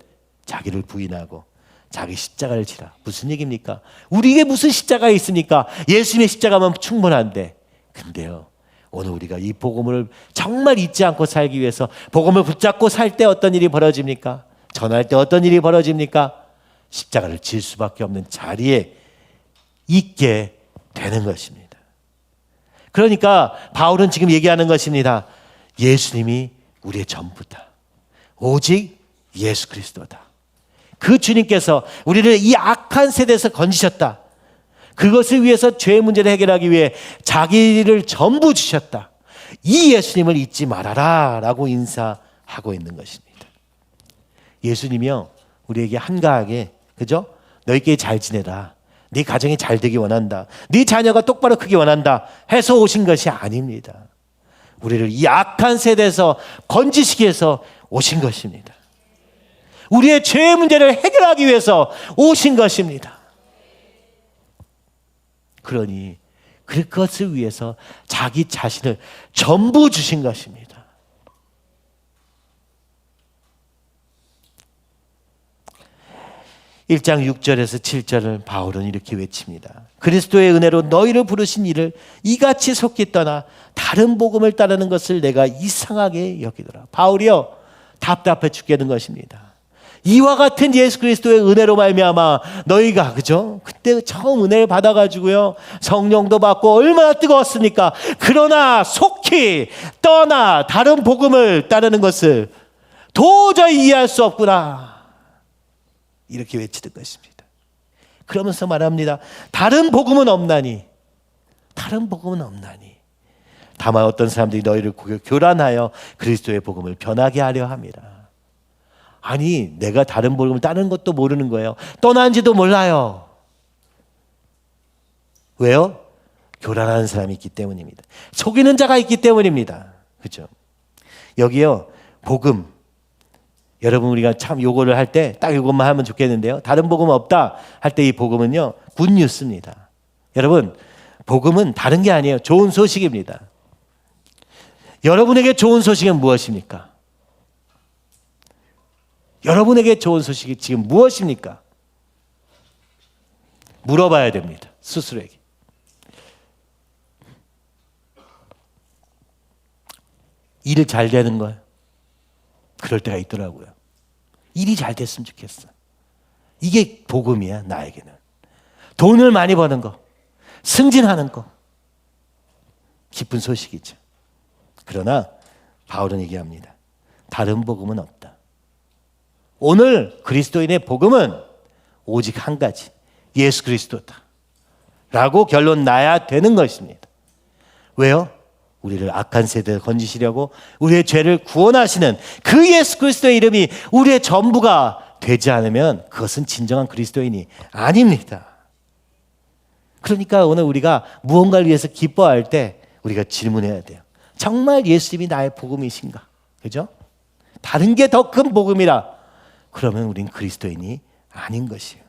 자기를 부인하고 자기 십자가를 지라. 무슨 얘기입니까? 우리에게 무슨 십자가가 있습니까? 예수님의 십자가면 충분한데. 근데요, 오늘 우리가 이 복음을 정말 잊지 않고 살기 위해서 복음을 붙잡고 살 때 어떤 일이 벌어집니까? 전할 때 어떤 일이 벌어집니까? 십자가를 질 수밖에 없는 자리에 있게 되는 것입니다. 그러니까 바울은 지금 얘기하는 것입니다. 예수님이 우리의 전부다. 오직 예수 그리스도다. 그 주님께서 우리를 이 악한 세대에서 건지셨다. 그것을 위해서 죄의 문제를 해결하기 위해 자기를 전부 주셨다. 이 예수님을 잊지 말아라 라고 인사하고 있는 것입니다. 예수님이요, 우리에게 한가하게, 그죠? 너희끼리 잘 지내라. 네 가정이 잘 되기 원한다. 네 자녀가 똑바로 크기 원한다 해서 오신 것이 아닙니다. 우리를 이 악한 세대에서 건지시기 위해서 오신 것입니다. 우리의 죄의 문제를 해결하기 위해서 오신 것입니다. 그러니 그것을 위해서 자기 자신을 전부 주신 것입니다. 1장 6절에서 7절을 바울은 이렇게 외칩니다. 그리스도의 은혜로 너희를 부르신 이를 이같이 속히 떠나 다른 복음을 따르는 것을 내가 이상하게 여기더라. 바울이요, 답답해 죽겠는 것입니다. 이와 같은 예수 그리스도의 은혜로 말미암아 너희가, 그죠? 그때 처음 은혜를 받아가지고요, 성령도 받고 얼마나 뜨거웠습니까? 그러나 속히 떠나 다른 복음을 따르는 것을 도저히 이해할 수 없구나. 이렇게 외치는 것입니다. 그러면서 말합니다. 다른 복음은 없나니, 다른 복음은 없나니. 다만 어떤 사람들이 너희를 교란하여 그리스도의 복음을 변하게 하려 함이라. 아니, 내가 다른 복음을 따르는 것도 모르는 거예요. 떠난지도 몰라요. 왜요? 교란하는 사람이 있기 때문입니다. 속이는 자가 있기 때문입니다. 그렇죠? 여기요, 복음, 여러분 우리가 참 요거를 할 때 딱 요것만 하면 좋겠는데요. 다른 복음 없다 할 때 이 복음은요, 굿뉴스입니다. 여러분, 복음은 다른 게 아니에요. 좋은 소식입니다. 여러분에게 좋은 소식은 무엇입니까? 여러분에게 좋은 소식이 지금 무엇입니까? 물어봐야 됩니다. 스스로에게. 일 잘 되는 거예요. 그럴 때가 있더라고요. 일이 잘 됐으면 좋겠어. 이게 복음이야, 나에게는. 돈을 많이 버는 거, 승진하는 거, 기쁜 소식이죠. 그러나 바울은 얘기합니다. 다른 복음은 없다. 오늘 그리스도인의 복음은 오직 한 가지, 예수 그리스도다 라고 결론 나야 되는 것입니다. 왜요? 우리를 악한 세대에 건지시려고 우리의 죄를 구원하시는 그 예수 그리스도의 이름이 우리의 전부가 되지 않으면 그것은 진정한 그리스도인이 아닙니다. 그러니까 오늘 우리가 무언가를 위해서 기뻐할 때 우리가 질문해야 돼요. 정말 예수님이 나의 복음이신가? 그죠? 다른 게 더 큰 복음이라 그러면 우린 그리스도인이 아닌 것이에요.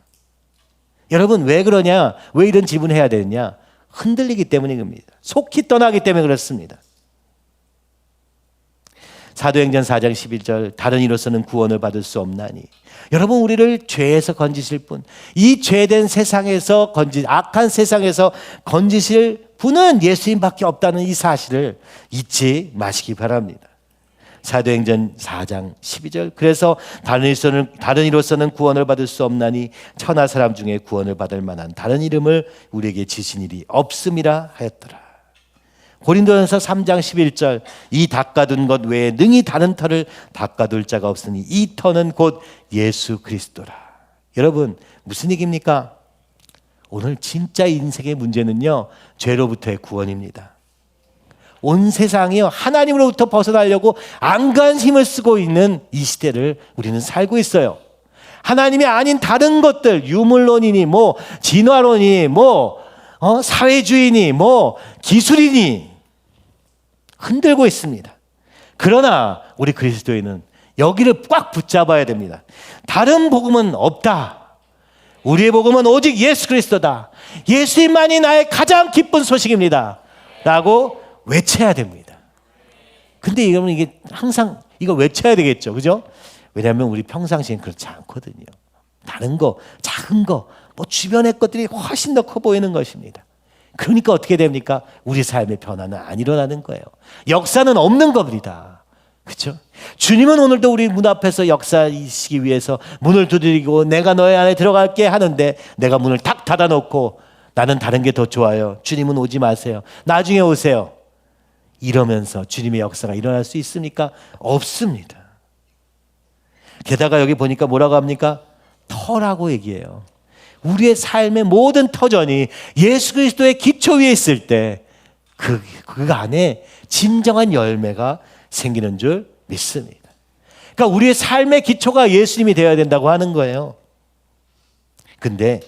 여러분 왜 그러냐? 왜 이런 질문을 해야 되느냐? 흔들리기 때문인 겁니다. 속히 떠나기 때문에 그렇습니다. 사도행전 4장 11절 다른 이로서는 구원을 받을 수 없나니 여러분 우리를 죄에서 건지실 분, 이 죄된 세상에서 악한 세상에서 건지실 분은 예수님밖에 없다는 이 사실을 잊지 마시기 바랍니다. 사도행전 4장 12절 그래서 다른 이로서는 구원을 받을 수 없나니 천하 사람 중에 구원을 받을 만한 다른 이름을 우리에게 지신 일이 없음이라 하였더라. 고린도전서 3장 11절 이 닦아둔 것 외에 능히 다른 터를 닦아둘 자가 없으니 이 터는 곧 예수 그리스도라. 여러분 무슨 얘기입니까? 오늘 진짜 인생의 문제는요 죄로부터의 구원입니다. 온 세상이요 하나님으로부터 벗어나려고 안간 힘을 쓰고 있는 이 시대를 우리는 살고 있어요. 하나님이 아닌 다른 것들 유물론이니 뭐 진화론이 뭐 사회주의니 뭐 기술이니 흔들고 있습니다. 그러나 우리 그리스도인은 여기를 꽉 붙잡아야 됩니다. 다른 복음은 없다. 우리의 복음은 오직 예수 그리스도다. 예수님만이 나의 가장 기쁜 소식입니다. 라고 외쳐야 됩니다. 근데 여러분 이게 항상 이거 외쳐야 되겠죠. 그죠? 왜냐하면 우리 평상시엔 그렇지 않거든요. 다른 거, 작은 거, 뭐 주변의 것들이 훨씬 더 커 보이는 것입니다. 그러니까 어떻게 됩니까? 우리 삶의 변화는 안 일어나는 거예요. 역사는 없는 겁니다. 그렇죠? 주님은 오늘도 우리 문 앞에서 역사이시기 위해서 문을 두드리고 내가 너의 안에 들어갈게 하는데 내가 문을 탁 닫아놓고 나는 다른 게 더 좋아요. 주님은 오지 마세요. 나중에 오세요. 이러면서 주님의 역사가 일어날 수 있습니까? 없습니다. 게다가 여기 보니까 뭐라고 합니까? 터라고 얘기해요. 우리의 삶의 모든 터전이 예수 그리스도의 기초 위에 있을 때 그 안에 진정한 열매가 생기는 줄 믿습니다. 그러니까 우리의 삶의 기초가 예수님이 되어야 된다고 하는 거예요. 근데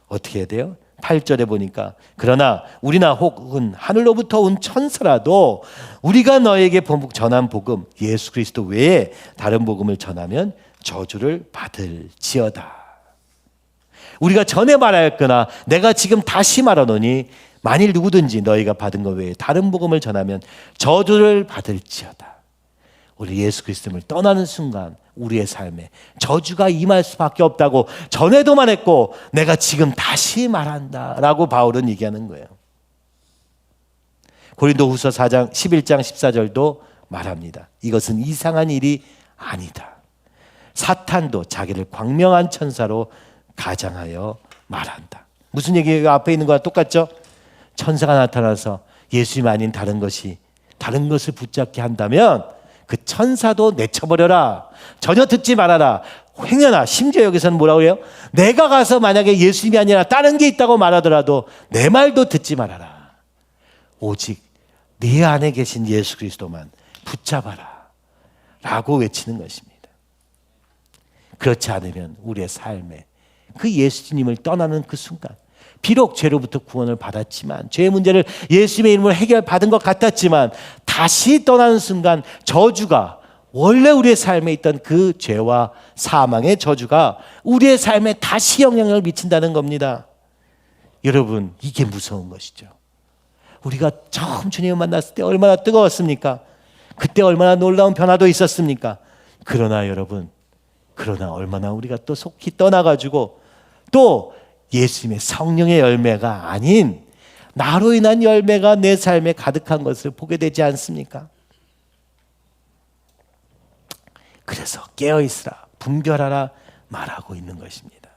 어떻게 해야 돼요? 8절에 보니까 그러나 우리나 혹은 하늘로부터 온 천사라도 우리가 너에게 전한 복음 예수 그리스도 외에 다른 복음을 전하면 저주를 받을지어다. 우리가 전에 말하였거나 내가 지금 다시 말하노니 만일 누구든지 너희가 받은 것 외에 다른 복음을 전하면 저주를 받을지어다. 우리 예수 그리스도를 떠나는 순간 우리의 삶에 저주가 임할 수밖에 없다고 전에도 말했고 내가 지금 다시 말한다라고 바울은 얘기하는 거예요. 고린도후서 4장 11장 14절도 말합니다. 이것은 이상한 일이 아니다. 사탄도 자기를 광명한 천사로 가장하여 말한다. 무슨 얘기예요? 앞에 있는 거와 똑같죠? 천사가 나타나서 예수님 아닌 다른 것을 붙잡게 한다면 그 천사도 내쳐버려라. 전혀 듣지 말아라. 횡연아. 심지어 여기서는 뭐라고 해요? 내가 가서 만약에 예수님이 아니라 다른 게 있다고 말하더라도 내 말도 듣지 말아라. 오직 네 안에 계신 예수 그리스도만 붙잡아라. 라고 외치는 것입니다. 그렇지 않으면 우리의 삶에 그 예수님을 떠나는 그 순간 비록 죄로부터 구원을 받았지만 죄의 문제를 예수님의 이름으로 해결받은 것 같았지만 다시 떠나는 순간 저주가 원래 우리의 삶에 있던 그 죄와 사망의 저주가 우리의 삶에 다시 영향을 미친다는 겁니다. 여러분 이게 무서운 것이죠. 우리가 처음 주님을 만났을 때 얼마나 뜨거웠습니까? 그때 얼마나 놀라운 변화도 있었습니까? 그러나 얼마나 우리가 또 속히 떠나가지고 또 예수님의 성령의 열매가 아닌 나로 인한 열매가 내 삶에 가득한 것을 보게 되지 않습니까? 그래서 깨어있으라 분별하라 말하고 있는 것입니다.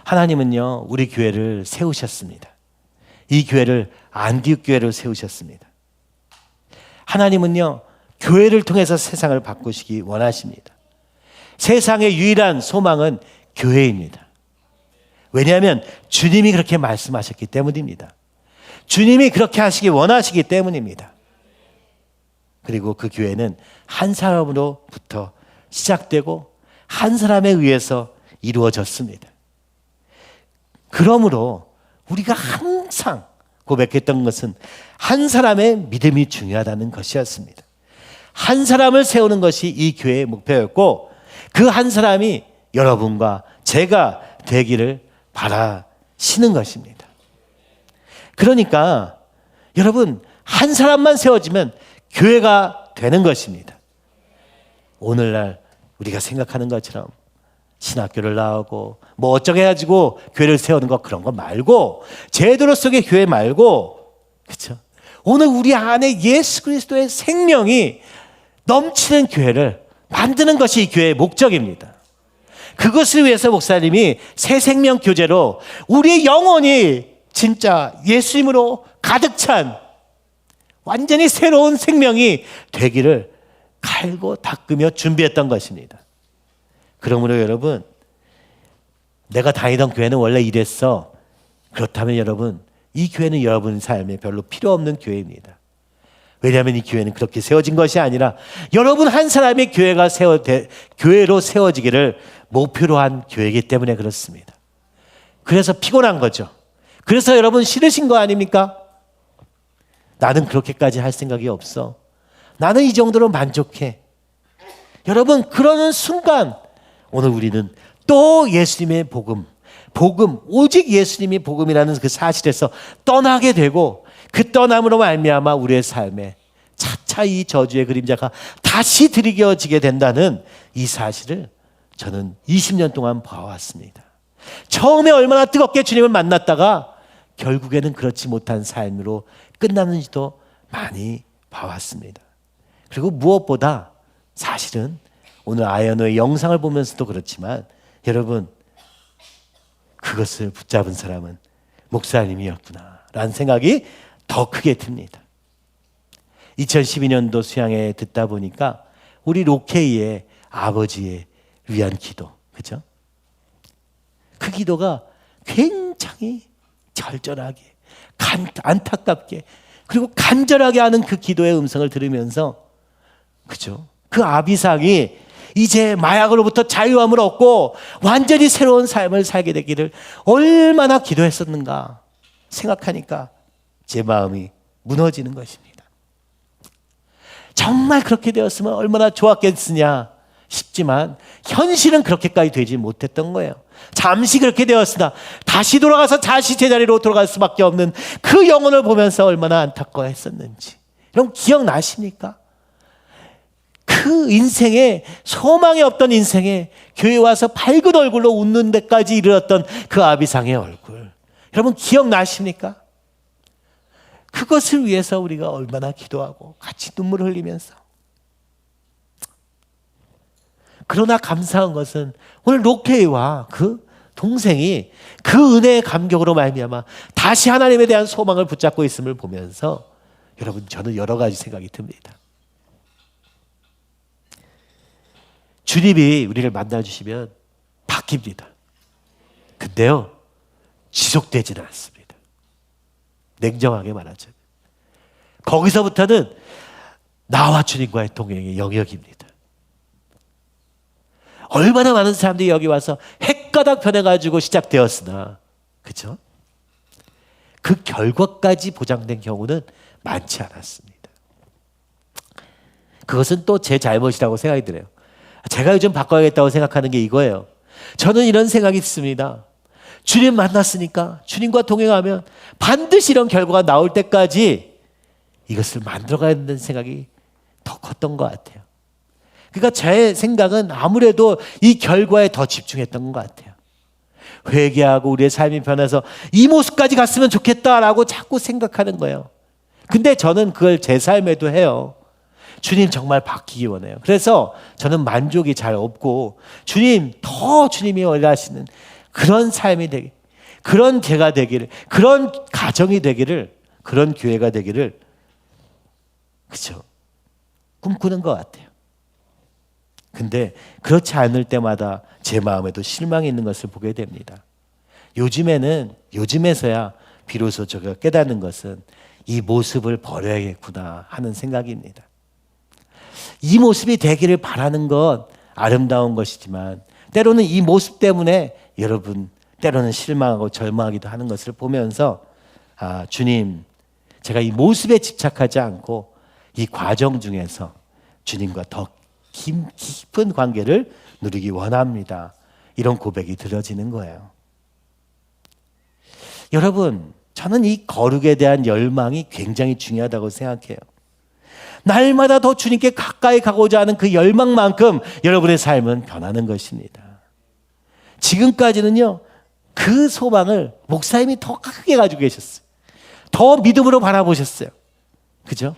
하나님은요 우리 교회를 세우셨습니다. 이 교회를 안디옥 교회로 세우셨습니다. 하나님은요 교회를 통해서 세상을 바꾸시기 원하십니다. 세상의 유일한 소망은 교회입니다. 왜냐하면 주님이 그렇게 말씀하셨기 때문입니다. 주님이 그렇게 하시기 원하시기 때문입니다. 그리고 그 교회는 한 사람으로부터 시작되고 한 사람에 의해서 이루어졌습니다. 그러므로 우리가 항상 고백했던 것은 한 사람의 믿음이 중요하다는 것이었습니다. 한 사람을 세우는 것이 이 교회의 목표였고 그 한 사람이 여러분과 제가 되기를 바라시는 것입니다. 그러니까 여러분 한 사람만 세워지면 교회가 되는 것입니다. 오늘날 우리가 생각하는 것처럼 신학교를 나오고 뭐 어쩌게 해가지고 교회를 세우는 거 그런 거 말고 제대로 속의 교회 말고 그렇죠? 오늘 우리 안에 예수 그리스도의 생명이 넘치는 교회를 만드는 것이 이 교회의 목적입니다. 그것을 위해서 목사님이 새 생명 교제로 우리의 영혼이 진짜 예수님으로 가득 찬 완전히 새로운 생명이 되기를 갈고 닦으며 준비했던 것입니다. 그러므로 여러분 내가 다니던 교회는 원래 이랬어. 그렇다면 여러분 이 교회는 여러분 삶에 별로 필요 없는 교회입니다. 왜냐하면 이 교회는 그렇게 세워진 것이 아니라 여러분 한 사람의 교회로 세워지기를 목표로 한 교회이기 때문에 그렇습니다. 그래서 피곤한 거죠. 그래서 여러분 싫으신 거 아닙니까? 나는 그렇게까지 할 생각이 없어. 나는 이 정도로 만족해. 여러분 그러는 순간 오늘 우리는 또 예수님의 복음 오직 예수님이 복음이라는 그 사실에서 떠나게 되고 그 떠남으로 말미암아 우리의 삶에 차차 이 저주의 그림자가 다시 들이겨지게 된다는 이 사실을 저는 20년 동안 봐왔습니다. 처음에 얼마나 뜨겁게 주님을 만났다가 결국에는 그렇지 못한 삶으로 끝나는지도 많이 봐왔습니다. 그리고 무엇보다 사실은 오늘 아야노의 영상을 보면서도 그렇지만 여러분 그것을 붙잡은 사람은 목사님이었구나 라는 생각이 더 크게 듭니다. 2012년도 수양회 듣다 보니까 우리 로케이의 아버지에 위한 기도 그죠? 그 기도가 굉장히 절절하게 안타깝게 그리고 간절하게 하는 그 기도의 음성을 들으면서 그죠? 그 아비삭이 이제 마약으로부터 자유함을 얻고 완전히 새로운 삶을 살게 되기를 얼마나 기도했었는가 생각하니까 제 마음이 무너지는 것입니다. 정말 그렇게 되었으면 얼마나 좋았겠으냐 싶지만 현실은 그렇게까지 되지 못했던 거예요. 잠시 그렇게 되었으나 다시 돌아가서 다시 제자리로 돌아갈 수밖에 없는 그 영혼을 보면서 얼마나 안타까워했었는지 여러분 기억나십니까? 그 인생에 소망이 없던 인생에 교회 와서 밝은 얼굴로 웃는 데까지 이르렀던 그 아비상의 얼굴 여러분 기억나십니까? 그것을 위해서 우리가 얼마나 기도하고 같이 눈물 흘리면서 그러나 감사한 것은 오늘 로케이와 그 동생이 그 은혜의 감격으로 말미암아 다시 하나님에 대한 소망을 붙잡고 있음을 보면서 여러분 저는 여러 가지 생각이 듭니다. 주님이 우리를 만나주시면 바뀝니다. 근데요 지속되지는 않습니다. 냉정하게 말하자면 거기서부터는 나와 주님과의 동행의 영역입니다. 얼마나 많은 사람들이 여기 와서 헷가닥 변해가지고 시작되었으나 그렇죠? 그 결과까지 보장된 경우는 많지 않았습니다. 그것은 또 제 잘못이라고 생각이 들어요. 제가 요즘 바꿔야겠다고 생각하는 게 이거예요. 저는 이런 생각이 있습니다. 주님 만났으니까 주님과 동행하면 반드시 이런 결과가 나올 때까지 이것을 만들어가야 된다는 생각이 더 컸던 것 같아요. 그러니까 제 생각은 아무래도 이 결과에 더 집중했던 것 같아요. 회개하고 우리의 삶이 변해서 이 모습까지 갔으면 좋겠다라고 자꾸 생각하는 거예요. 근데 저는 그걸 제 삶에도 해요. 주님 정말 바뀌기 원해요. 그래서 저는 만족이 잘 없고 주님이 원하시는 그런 삶이 되기, 그런 제가 되기를, 그런 가정이 되기를, 그런 교회가 되기를 그렇죠? 꿈꾸는 것 같아요. 근데 그렇지 않을 때마다 제 마음에도 실망이 있는 것을 보게 됩니다. 요즘에서야 비로소 제가 깨닫는 것은 이 모습을 버려야겠구나 하는 생각입니다. 이 모습이 되기를 바라는 것 아름다운 것이지만 때로는 이 모습 때문에 여러분 때로는 실망하고 절망하기도 하는 것을 보면서 주님, 제가 이 모습에 집착하지 않고 이 과정 중에서 주님과 더 깊은 관계를 누리기 원합니다. 이런 고백이 들어지는 거예요. 여러분, 저는 이 거룩에 대한 열망이 굉장히 중요하다고 생각해요. 날마다 더 주님께 가까이 가고자 하는 그 열망만큼 여러분의 삶은 변하는 것입니다. 지금까지는요, 그 소망을 목사님이 더 크게 가지고 계셨어요. 더 믿음으로 바라보셨어요. 그죠?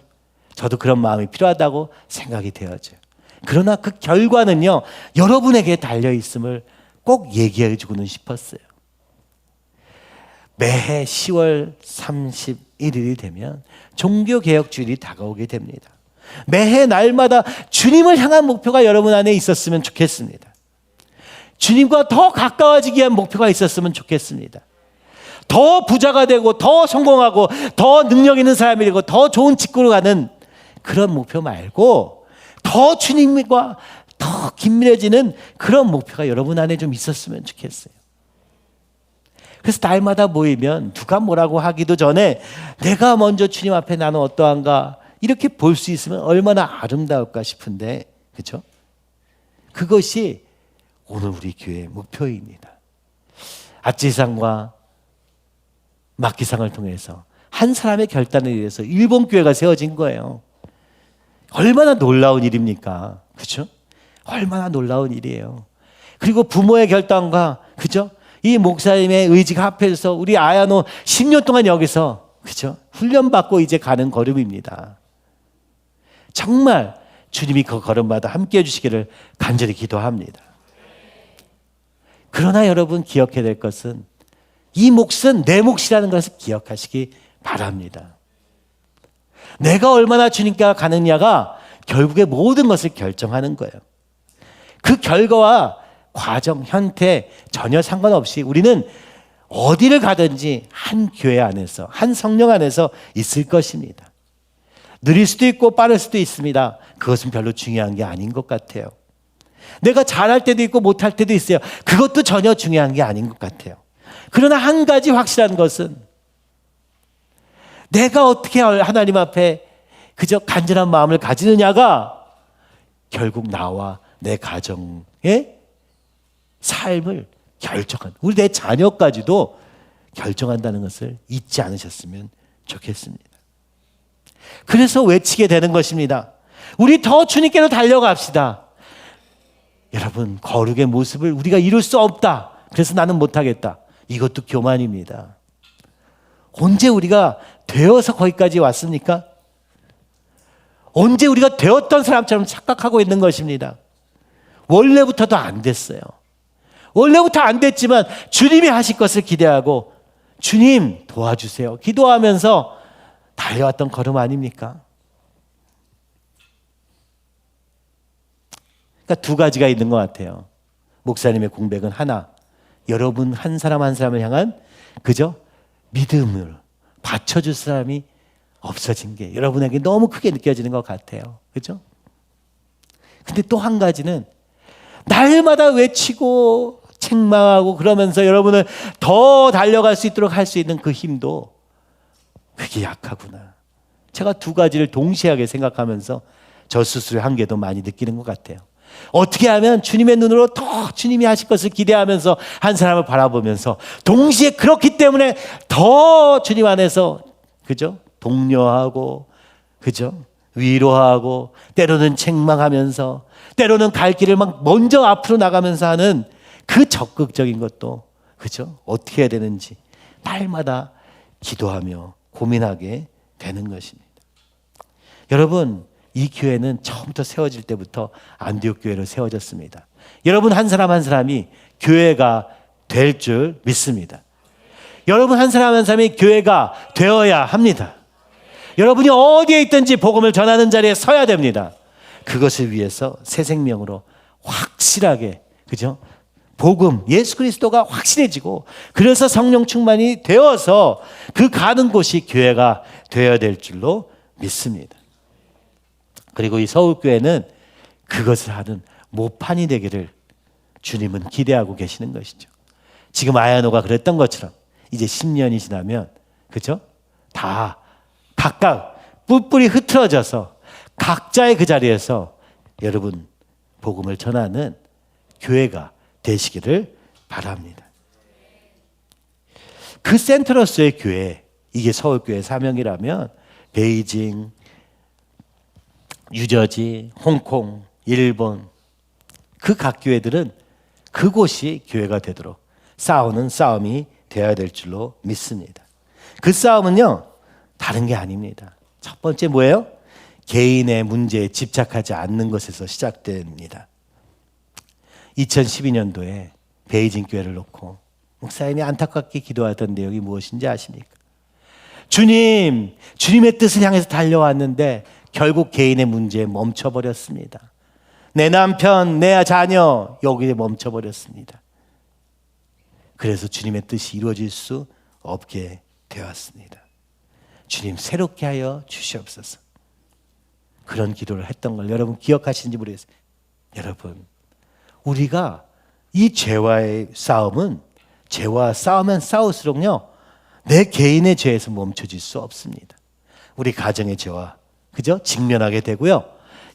저도 그런 마음이 필요하다고 생각이 되어져요. 그러나 그 결과는요, 여러분에게 달려있음을 꼭 얘기해 주고는 싶었어요. 매해 10월 31일이 되면 종교개혁주일이 다가오게 됩니다. 매해 날마다 주님을 향한 목표가 여러분 안에 있었으면 좋겠습니다. 주님과 더 가까워지기 위한 목표가 있었으면 좋겠습니다. 더 부자가 되고 더 성공하고 더 능력 있는 사람이 되고 더 좋은 직구로 가는 그런 목표 말고 더 주님과 더 긴밀해지는 그런 목표가 여러분 안에 좀 있었으면 좋겠어요. 그래서 날마다 모이면 누가 뭐라고 하기도 전에 내가 먼저 주님 앞에 나는 어떠한가 이렇게 볼 수 있으면 얼마나 아름다울까 싶은데, 그렇죠? 그것이 오늘 우리 교회의 목표입니다. 아찌상과 막기상을 통해서 한 사람의 결단에 의해서 일본 교회가 세워진 거예요. 얼마나 놀라운 일입니까? 그렇죠? 얼마나 놀라운 일이에요. 그리고 부모의 결단과, 그죠? 이 목사님의 의지가 합해서 우리 아야노 10년 동안 여기서, 그죠? 훈련받고 이제 가는 걸음입니다. 정말 주님이 그 걸음마다 함께 해주시기를 간절히 기도합니다. 그러나 여러분 기억해야 될 것은 이 몫은 내 몫이라는 것을 기억하시기 바랍니다. 내가 얼마나 주님께 가느냐가 결국에 모든 것을 결정하는 거예요. 그 결과와 과정, 형태 전혀 상관없이 우리는 어디를 가든지 한 교회 안에서, 한 성령 안에서 있을 것입니다. 느릴 수도 있고 빠를 수도 있습니다. 그것은 별로 중요한 게 아닌 것 같아요. 내가 잘할 때도 있고 못할 때도 있어요. 그것도 전혀 중요한 게 아닌 것 같아요. 그러나 한 가지 확실한 것은 내가 어떻게 하나님 앞에 그저 간절한 마음을 가지느냐가 결국 나와 내 가정의 삶을 결정한, 우리 내 자녀까지도 결정한다는 것을 잊지 않으셨으면 좋겠습니다. 그래서 외치게 되는 것입니다. 우리 더 주님께로 달려갑시다. 여러분, 거룩의 모습을 우리가 이룰 수 없다. 그래서 나는 못하겠다. 이것도 교만입니다. 언제 우리가 되어서 거기까지 왔습니까? 언제 우리가 되었던 사람처럼 착각하고 있는 것입니다. 원래부터도 안 됐어요. 원래부터 안 됐지만 주님이 하실 것을 기대하고 주님 도와주세요 기도하면서 달려왔던 걸음 아닙니까? 그러니까 두 가지가 있는 것 같아요. 목사님의 공백은 하나, 여러분 한 사람 한 사람을 향한 그저 믿음을 받쳐줄 사람이 없어진 게 여러분에게 너무 크게 느껴지는 것 같아요. 그렇죠? 근데 또 한 가지는 날마다 외치고 책망하고 그러면서 여러분을 더 달려갈 수 있도록 할 수 있는 그 힘도 그게 약하구나. 제가 두 가지를 동시에 하게 생각하면서 저 스스로의 한계도 많이 느끼는 것 같아요. 어떻게 하면 주님의 눈으로 더 주님이 하실 것을 기대하면서 한 사람을 바라보면서 동시에 그렇기 때문에 더 주님 안에서 그죠? 독려하고 그죠? 위로하고 때로는 책망하면서 때로는 갈 길을 막 먼저 앞으로 나가면서 하는 그 적극적인 것도 그죠? 어떻게 해야 되는지 날마다 기도하며 고민하게 되는 것입니다. 여러분, 이 교회는 처음부터 세워질 때부터 안디옥 교회로 세워졌습니다. 여러분 한 사람 한 사람이 교회가 될 줄 믿습니다. 여러분 한 사람 한 사람이 교회가 되어야 합니다. 여러분이 어디에 있든지 복음을 전하는 자리에 서야 됩니다. 그것을 위해서 새 생명으로 확실하게 그죠? 복음, 예수 그리스도가 확실해지고 그래서 성령 충만이 되어서 그 가는 곳이 교회가 되어야 될 줄로 믿습니다. 그리고 이 서울교회는 그것을 하는 모판이 되기를 주님은 기대하고 계시는 것이죠. 지금 아야노가 그랬던 것처럼 이제 10년이 지나면 그죠? 다 각각 뿔뿔이 흩어져서 각자의 그 자리에서 여러분 복음을 전하는 교회가 되시기를 바랍니다. 그 센터로서의 교회, 이게 서울교회 사명이라면 베이징, 뉴저지, 홍콩, 일본 그 각 교회들은 그곳이 교회가 되도록 싸우는 싸움이 되어야 될 줄로 믿습니다. 그 싸움은요 다른 게 아닙니다. 첫 번째 뭐예요? 개인의 문제에 집착하지 않는 것에서 시작됩니다. 2012년도에 베이징 교회를 놓고 목사님이 안타깝게 기도하던 내용이 무엇인지 아십니까? 주님, 주님의 뜻을 향해서 달려왔는데 결국 개인의 문제에 멈춰버렸습니다. 내 남편, 내 자녀 여기에 멈춰버렸습니다. 그래서 주님의 뜻이 이루어질 수 없게 되었습니다. 주님 새롭게 하여 주시옵소서. 그런 기도를 했던 걸 여러분 기억하시는지 모르겠어요. 여러분 우리가 이 죄와의 싸움은 죄와 싸우면 싸울수록요 내 개인의 죄에서 멈춰질 수 없습니다. 우리 가정의 죄와 그죠? 직면하게 되고요.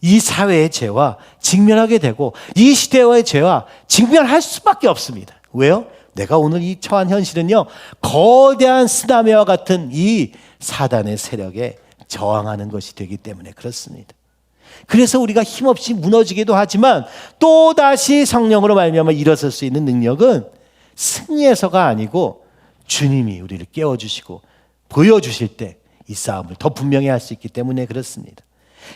이 사회의 죄와 직면하게 되고 이 시대와의 죄와 직면할 수밖에 없습니다. 왜요? 내가 오늘 이 처한 현실은요 거대한 쓰나미와 같은 이 사단의 세력에 저항하는 것이 되기 때문에 그렇습니다. 그래서 우리가 힘없이 무너지기도 하지만 또다시 성령으로 말미암아 일어설 수 있는 능력은 승리에서가 아니고 주님이 우리를 깨워주시고 보여주실 때 이 싸움을 더 분명히 할 수 있기 때문에 그렇습니다.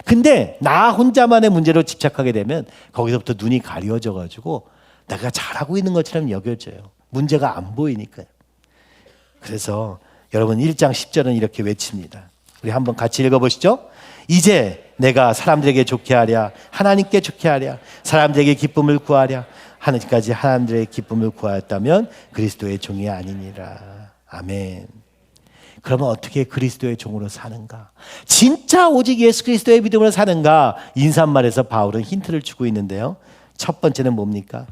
근데 나 혼자만의 문제로 집착하게 되면 거기서부터 눈이 가려져 가지고 내가 잘하고 있는 것처럼 여겨져요. 문제가 안 보이니까요. 그래서 여러분 1장 10절은 이렇게 외칩니다. 우리 한번 같이 읽어보시죠. 이제 내가 사람들에게 좋게 하랴 하나님께 좋게 하랴 사람들에게 기쁨을 구하랴 하나님까지 하나님들의 기쁨을 구하였다면 그리스도의 종이 아니니라. 아멘. 그러면 어떻게 그리스도의 종으로 사는가? 진짜 오직 예수 그리스도의 믿음으로 사는가? 인사말에서 바울은 힌트를 주고 있는데요. 첫 번째는 뭡니까?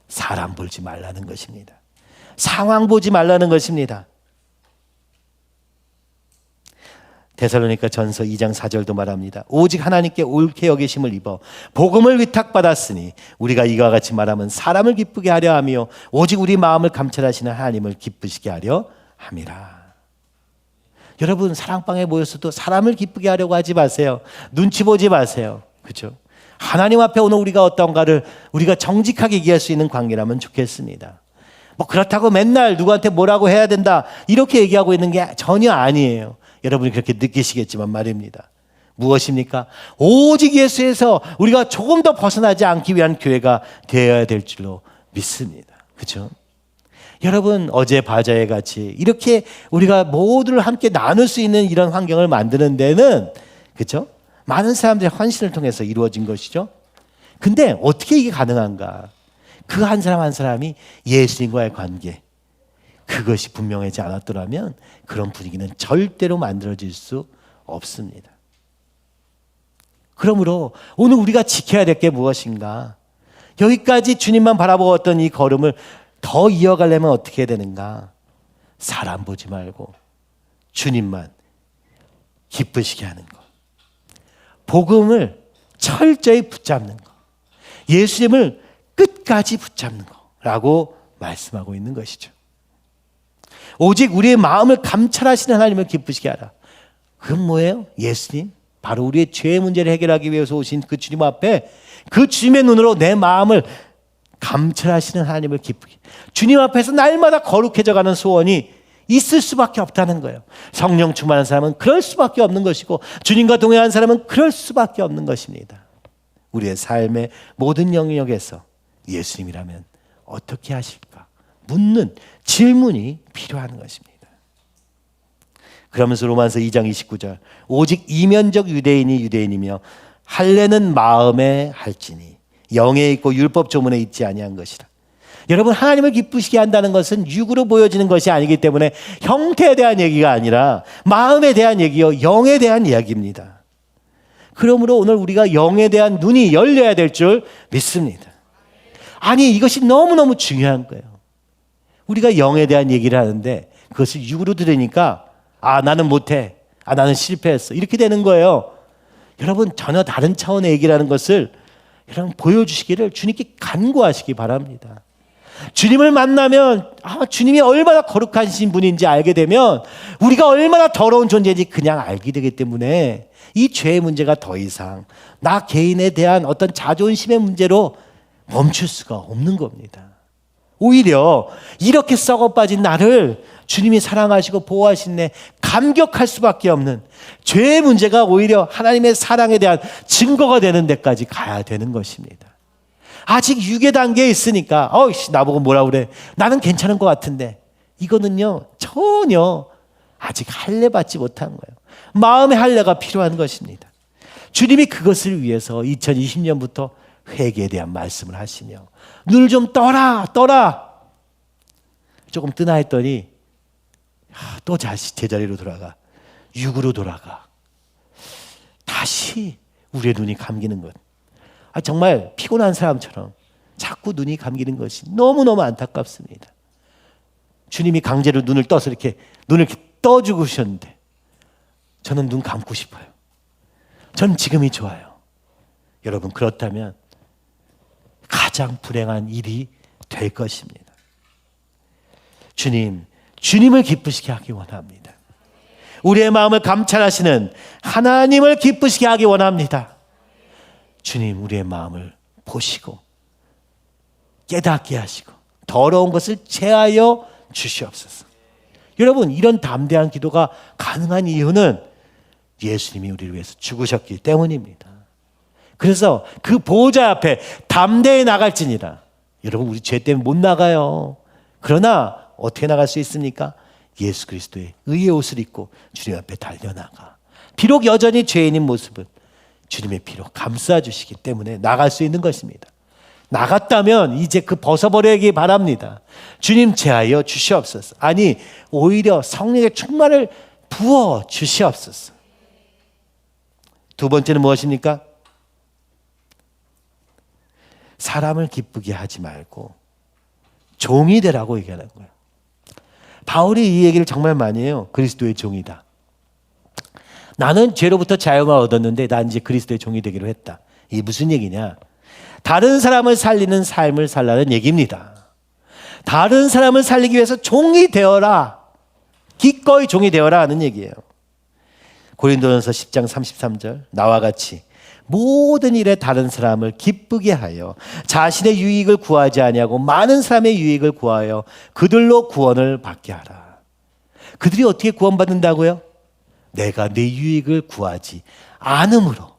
사람 보지 말라는 것입니다. 상황 보지 말라는 것입니다. 데살로니가 전서 2장 4절도 말합니다. 오직 하나님께 옳게 여기심을 입어 복음을 위탁받았으니 우리가 이와 같이 말하면 사람을 기쁘게 하려 하며 오직 우리 마음을 감찰하시는 하나님을 기쁘시게 하려 함이라. 여러분 사랑방에 모였어도 사람을 기쁘게 하려고 하지 마세요. 눈치 보지 마세요. 그렇죠? 하나님 앞에 오늘 우리가 어떤가를 우리가 정직하게 얘기할 수 있는 관계라면 좋겠습니다. 뭐 그렇다고 맨날 누구한테 뭐라고 해야 된다 이렇게 얘기하고 있는 게 전혀 아니에요. 여러분이 그렇게 느끼시겠지만 말입니다. 무엇입니까? 오직 예수에서 우리가 조금 더 벗어나지 않기 위한 교회가 되어야 될 줄로 믿습니다. 그렇죠? 여러분 어제 바자회 같이 이렇게 우리가 모두를 함께 나눌 수 있는 이런 환경을 만드는 데는 그렇죠? 많은 사람들의 헌신을 통해서 이루어진 것이죠. 근데 어떻게 이게 가능한가? 그 한 사람 한 사람이 예수님과의 관계 그것이 분명하지 않았더라면 그런 분위기는 절대로 만들어질 수 없습니다. 그러므로 오늘 우리가 지켜야 될 게 무엇인가? 여기까지 주님만 바라보았던 이 걸음을 더 이어가려면 어떻게 해야 되는가? 사람 보지 말고 주님만 기쁘시게 하는 것. 복음을 철저히 붙잡는 것. 예수님을 끝까지 붙잡는 거라고 말씀하고 있는 것이죠. 오직 우리의 마음을 감찰하시는 하나님을 기쁘시게 하라. 그건 뭐예요? 예수님. 바로 우리의 죄의 문제를 해결하기 위해서 오신 그 주님 앞에 그 주님의 눈으로 내 마음을 감찰하시는 하나님을 기쁘게. 주님 앞에서 날마다 거룩해져가는 소원이 있을 수밖에 없다는 거예요. 성령 충만한 사람은 그럴 수밖에 없는 것이고 주님과 동행한 사람은 그럴 수밖에 없는 것입니다. 우리의 삶의 모든 영역에서 예수님이라면 어떻게 하실까? 묻는 질문이 필요한 것입니다. 그러면서 로마서 2장 29절 오직 이면적 유대인이 유대인이며 할례는 마음에 할지니 영에 있고 율법 조문에 있지 아니한 것이라. 여러분, 하나님을 기쁘시게 한다는 것은 육으로 보여지는 것이 아니기 때문에 형태에 대한 얘기가 아니라 마음에 대한 얘기요, 영에 대한 이야기입니다. 그러므로 오늘 우리가 영에 대한 눈이 열려야 될 줄 믿습니다. 아니, 이것이 너무너무 중요한 거예요. 우리가 영에 대한 얘기를 하는데 그것을 육으로 들으니까 나는 못해, 나는 실패했어, 이렇게 되는 거예요. 여러분, 전혀 다른 차원의 얘기라는 것을 여러분 보여주시기를 주님께 간구하시기 바랍니다. 주님을 만나면 주님이 얼마나 거룩하신 분인지 알게 되면 우리가 얼마나 더러운 존재인지 그냥 알게 되기 때문에 이 죄의 문제가 더 이상 나 개인에 대한 어떤 자존심의 문제로 멈출 수가 없는 겁니다. 오히려 이렇게 썩어 빠진 나를 주님이 사랑하시고 보호하시네 감격할 수밖에 없는 죄의 문제가 오히려 하나님의 사랑에 대한 증거가 되는 데까지 가야 되는 것입니다. 아직 유괴 단계에 있으니까 나보고 뭐라 그래, 나는 괜찮은 것 같은데, 이거는요 전혀 아직 할례 받지 못한 거예요. 마음의 할례가 필요한 것입니다. 주님이 그것을 위해서 2020년부터 회개에 대한 말씀을 하시며 눈을 좀 떠라 조금 뜨나 했더니 또 다시 제자리로 돌아가, 육으로 돌아가. 다시 우리의 눈이 감기는 것. 정말 피곤한 사람처럼 자꾸 눈이 감기는 것이 너무너무 안타깝습니다. 주님이 강제로 눈을 떠서 눈을 이렇게 떠주고 오셨는데 저는 눈 감고 싶어요. 저는 지금이 좋아요. 여러분, 그렇다면 가장 불행한 일이 될 것입니다. 주님을 기쁘시게 하기 원합니다. 우리의 마음을 감찰하시는 하나님을 기쁘시게 하기 원합니다. 주님, 우리의 마음을 보시고 깨닫게 하시고 더러운 것을 제하여 주시옵소서. 여러분, 이런 담대한 기도가 가능한 이유는 예수님이 우리를 위해서 죽으셨기 때문입니다. 그래서 그 보호자 앞에 담대히 나갈지니라. 여러분, 우리 죄 때문에 못 나가요. 그러나 어떻게 나갈 수 있습니까? 예수 그리스도의 의의 옷을 입고 주님 앞에 달려나가. 비록 여전히 죄인인 모습은 주님의 피로 감싸주시기 때문에 나갈 수 있는 것입니다. 나갔다면 이제 그 벗어버리기 바랍니다. 주님, 제하여 주시옵소서. 아니, 오히려 성령의 충만을 부어 주시옵소서. 두 번째는 무엇입니까? 사람을 기쁘게 하지 말고 종이 되라고 얘기하는 거예요. 바울이 이 얘기를 정말 많이 해요. 그리스도의 종이다. 나는 죄로부터 자유를 얻었는데 난 이제 그리스도의 종이 되기로 했다. 이게 무슨 얘기냐? 다른 사람을 살리는 삶을 살라는 얘기입니다. 다른 사람을 살리기 위해서 종이 되어라. 기꺼이 종이 되어라 하는 얘기예요. 고린도전서 10장 33절, 나와 같이 모든 일에 다른 사람을 기쁘게 하여 자신의 유익을 구하지 아니하고 많은 사람의 유익을 구하여 그들로 구원을 받게 하라. 그들이 어떻게 구원받는다고요? 내가 내 유익을 구하지 않음으로,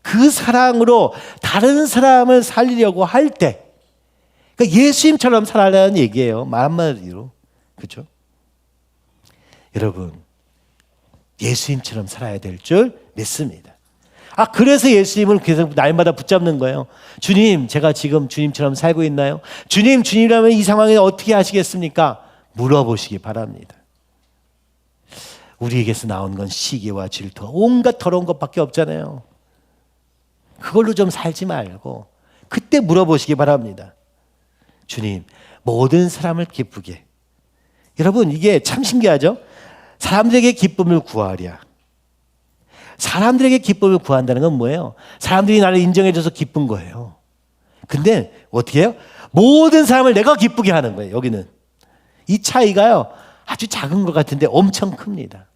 그 사랑으로 다른 사람을 살리려고 할 때, 그러니까 예수님처럼 살아라는 얘기예요. 말 한마디로. 그렇죠? 여러분, 예수님처럼 살아야 될 줄 믿습니다. 그래서 예수님을 계속 날마다 붙잡는 거예요. 주님, 제가 지금 주님처럼 살고 있나요? 주님이라면 이 상황에 어떻게 하시겠습니까? 물어보시기 바랍니다. 우리에게서 나온 건 시기와 질투, 온갖 더러운 것밖에 없잖아요. 그걸로 좀 살지 말고 그때 물어보시기 바랍니다. 주님, 모든 사람을 기쁘게. 여러분, 이게 참 신기하죠? 사람들에게 기쁨을 구하랴. 사람들에게 기쁨을 구한다는 건 뭐예요? 사람들이 나를 인정해줘서 기쁜 거예요. 근데 어떻게 해요? 모든 사람을 내가 기쁘게 하는 거예요. 여기는 이 차이가요, 아주 작은 것 같은데 엄청 큽니다.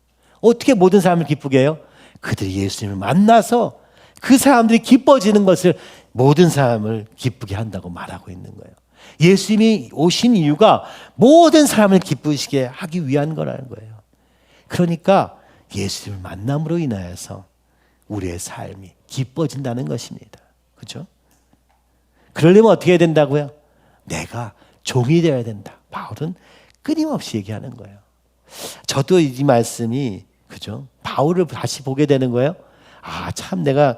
어떻게 모든 사람을 기쁘게 해요? 그들이 예수님을 만나서 그 사람들이 기뻐지는 것을 모든 사람을 기쁘게 한다고 말하고 있는 거예요. 예수님이 오신 이유가 모든 사람을 기쁘시게 하기 위한 거라는 거예요. 그러니까 예수님을 만남으로 인하여서 우리의 삶이 기뻐진다는 것입니다. 그렇죠? 그러려면 어떻게 해야 된다고요? 내가 종이 되어야 된다. 바울은 끊임없이 얘기하는 거예요. 저도 이 말씀이, 그죠? 바울을 다시 보게 되는 거예요. 참 내가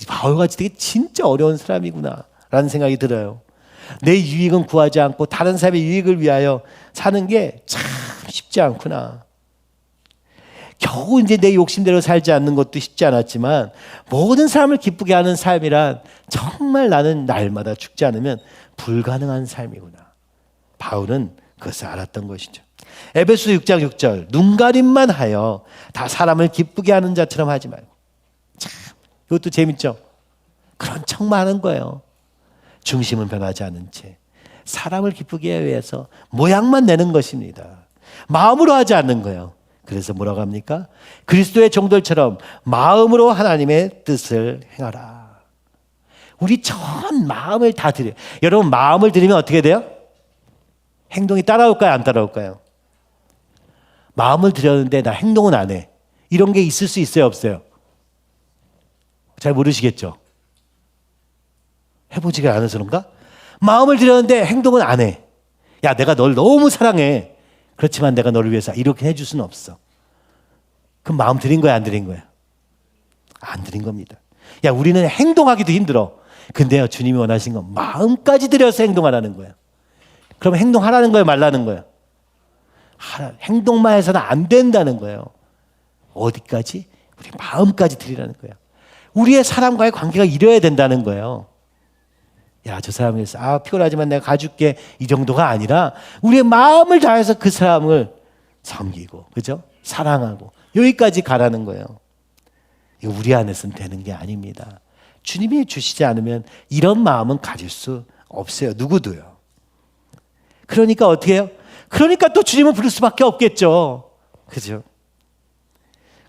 바울같이 되게 진짜 어려운 사람이구나 라는 생각이 들어요. 내 유익은 구하지 않고 다른 사람의 유익을 위하여 사는 게 참 쉽지 않구나. 겨우 이제 내 욕심대로 살지 않는 것도 쉽지 않았지만 모든 사람을 기쁘게 하는 삶이란 정말 나는 날마다 죽지 않으면 불가능한 삶이구나. 바울은 그것을 알았던 것이죠. 에베소 6장 6절 눈가림만 하여 다 사람을 기쁘게 하는 자처럼 하지 말고. 참 이것도 재밌죠. 그런 척만 하는 거예요. 중심은 변하지 않은 채 사람을 기쁘게 하기 위해서 모양만 내는 것입니다. 마음으로 하지 않는 거예요. 그래서 뭐라고 합니까? 그리스도의 종들처럼 마음으로 하나님의 뜻을 행하라. 우리 전 마음을 다 드려요. 여러분 마음을 드리면 어떻게 돼요? 행동이 따라올까요? 안 따라올까요? 마음을 드렸는데 나 행동은 안 해. 이런 게 있을 수 있어요? 없어요? 잘 모르시겠죠? 해보지가 않아서 그런가? 마음을 드렸는데 행동은 안 해. 야, 내가 널 너무 사랑해. 그렇지만 내가 너를 위해서 이렇게 해줄 수는 없어. 그럼 마음 드린 거야, 안 드린 거야? 안 드린 겁니다. 야, 우리는 행동하기도 힘들어. 근데요, 주님이 원하신 건 마음까지 들여서 행동하라는 거예요. 그럼 행동하라는 거예요, 말라는 거예요? 행동만 해서는 안 된다는 거예요. 어디까지? 우리 마음까지 드리라는 거예요. 우리의 사람과의 관계가 이래야 된다는 거예요. 야, 저 사람을 위해서 피곤하지만 내가 가줄게 이 정도가 아니라 우리의 마음을 다해서 그 사람을 섬기고, 그죠? 사랑하고 여기까지 가라는 거예요. 이거 우리 안에서는 되는 게 아닙니다. 주님이 주시지 않으면 이런 마음은 가질 수 없어요. 누구도요. 그러니까 어떻게 해요? 그러니까 또 주님을 부를 수밖에 없겠죠. 그죠?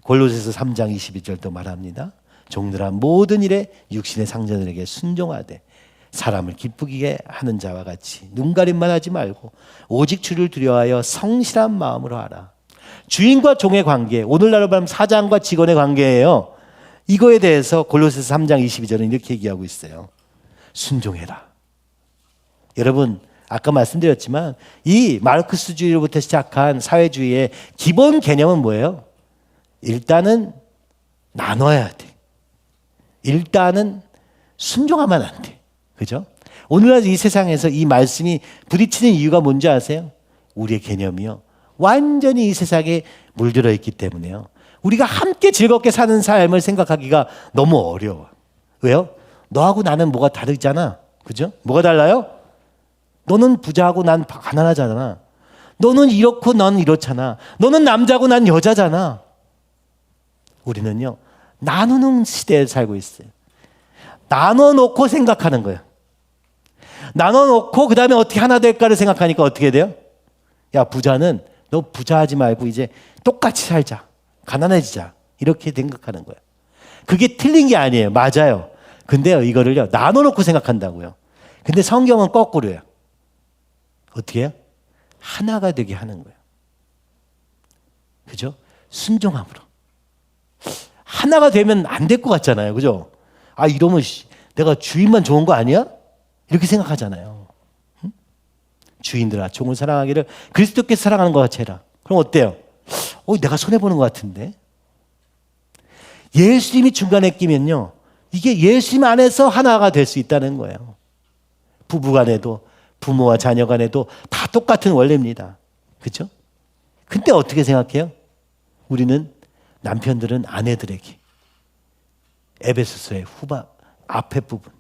골로새서 3장 22절도 말합니다. 종들아 모든 일에 육신의 상전들에게 순종하되 사람을 기쁘게 하는 자와 같이 눈가림만 하지 말고 오직 주를 두려워하여 성실한 마음으로 하라. 주인과 종의 관계, 오늘날로 말하면 사장과 직원의 관계예요. 이거에 대해서 골로새서 3장 22절은 이렇게 얘기하고 있어요. 순종해라. 여러분 아까 말씀드렸지만 이 마르크스주의로부터 시작한 사회주의의 기본 개념은 뭐예요? 일단은 나눠야 돼. 일단은 순종하면 안 돼. 그죠? 오늘날 이 세상에서 이 말씀이 부딪히는 이유가 뭔지 아세요? 우리의 개념이요. 완전히 이 세상에 물들어 있기 때문에요. 우리가 함께 즐겁게 사는 삶을 생각하기가 너무 어려워. 왜요? 너하고 나는 뭐가 다르잖아. 그죠? 뭐가 달라요? 너는 부자하고 난 가난하잖아. 너는 이렇고 넌 이렇잖아. 너는 남자고 난 여자잖아. 우리는요, 나누는 시대에 살고 있어요. 나눠놓고 생각하는 거예요. 나눠놓고 그 다음에 어떻게 하나 될까를 생각하니까 어떻게 돼요? 야, 부자는 너 부자하지 말고 이제 똑같이 살자. 가난해지자. 이렇게 생각하는 거예요. 그게 틀린 게 아니에요. 맞아요. 근데요, 이거를요, 나눠놓고 생각한다고요. 근데 성경은 거꾸로예요. 어떻게 해요? 하나가 되게 하는 거예요. 그죠? 순종함으로. 하나가 되면 안 될 것 같잖아요. 그죠? 이러면 내가 주인만 좋은 거 아니야? 이렇게 생각하잖아요. 응? 주인들아, 종을 사랑하기를 그리스도께서 사랑하는 것 같이 해라. 그럼 어때요? 내가 손해보는 것 같은데? 예수님이 중간에 끼면요, 이게 예수님 안에서 하나가 될 수 있다는 거예요. 부부 간에도, 부모와 자녀 간에도 다 똑같은 원리입니다. 그렇죠? 근데 어떻게 생각해요? 우리는 남편들은 아내들에게 에베소서의 앞에 부분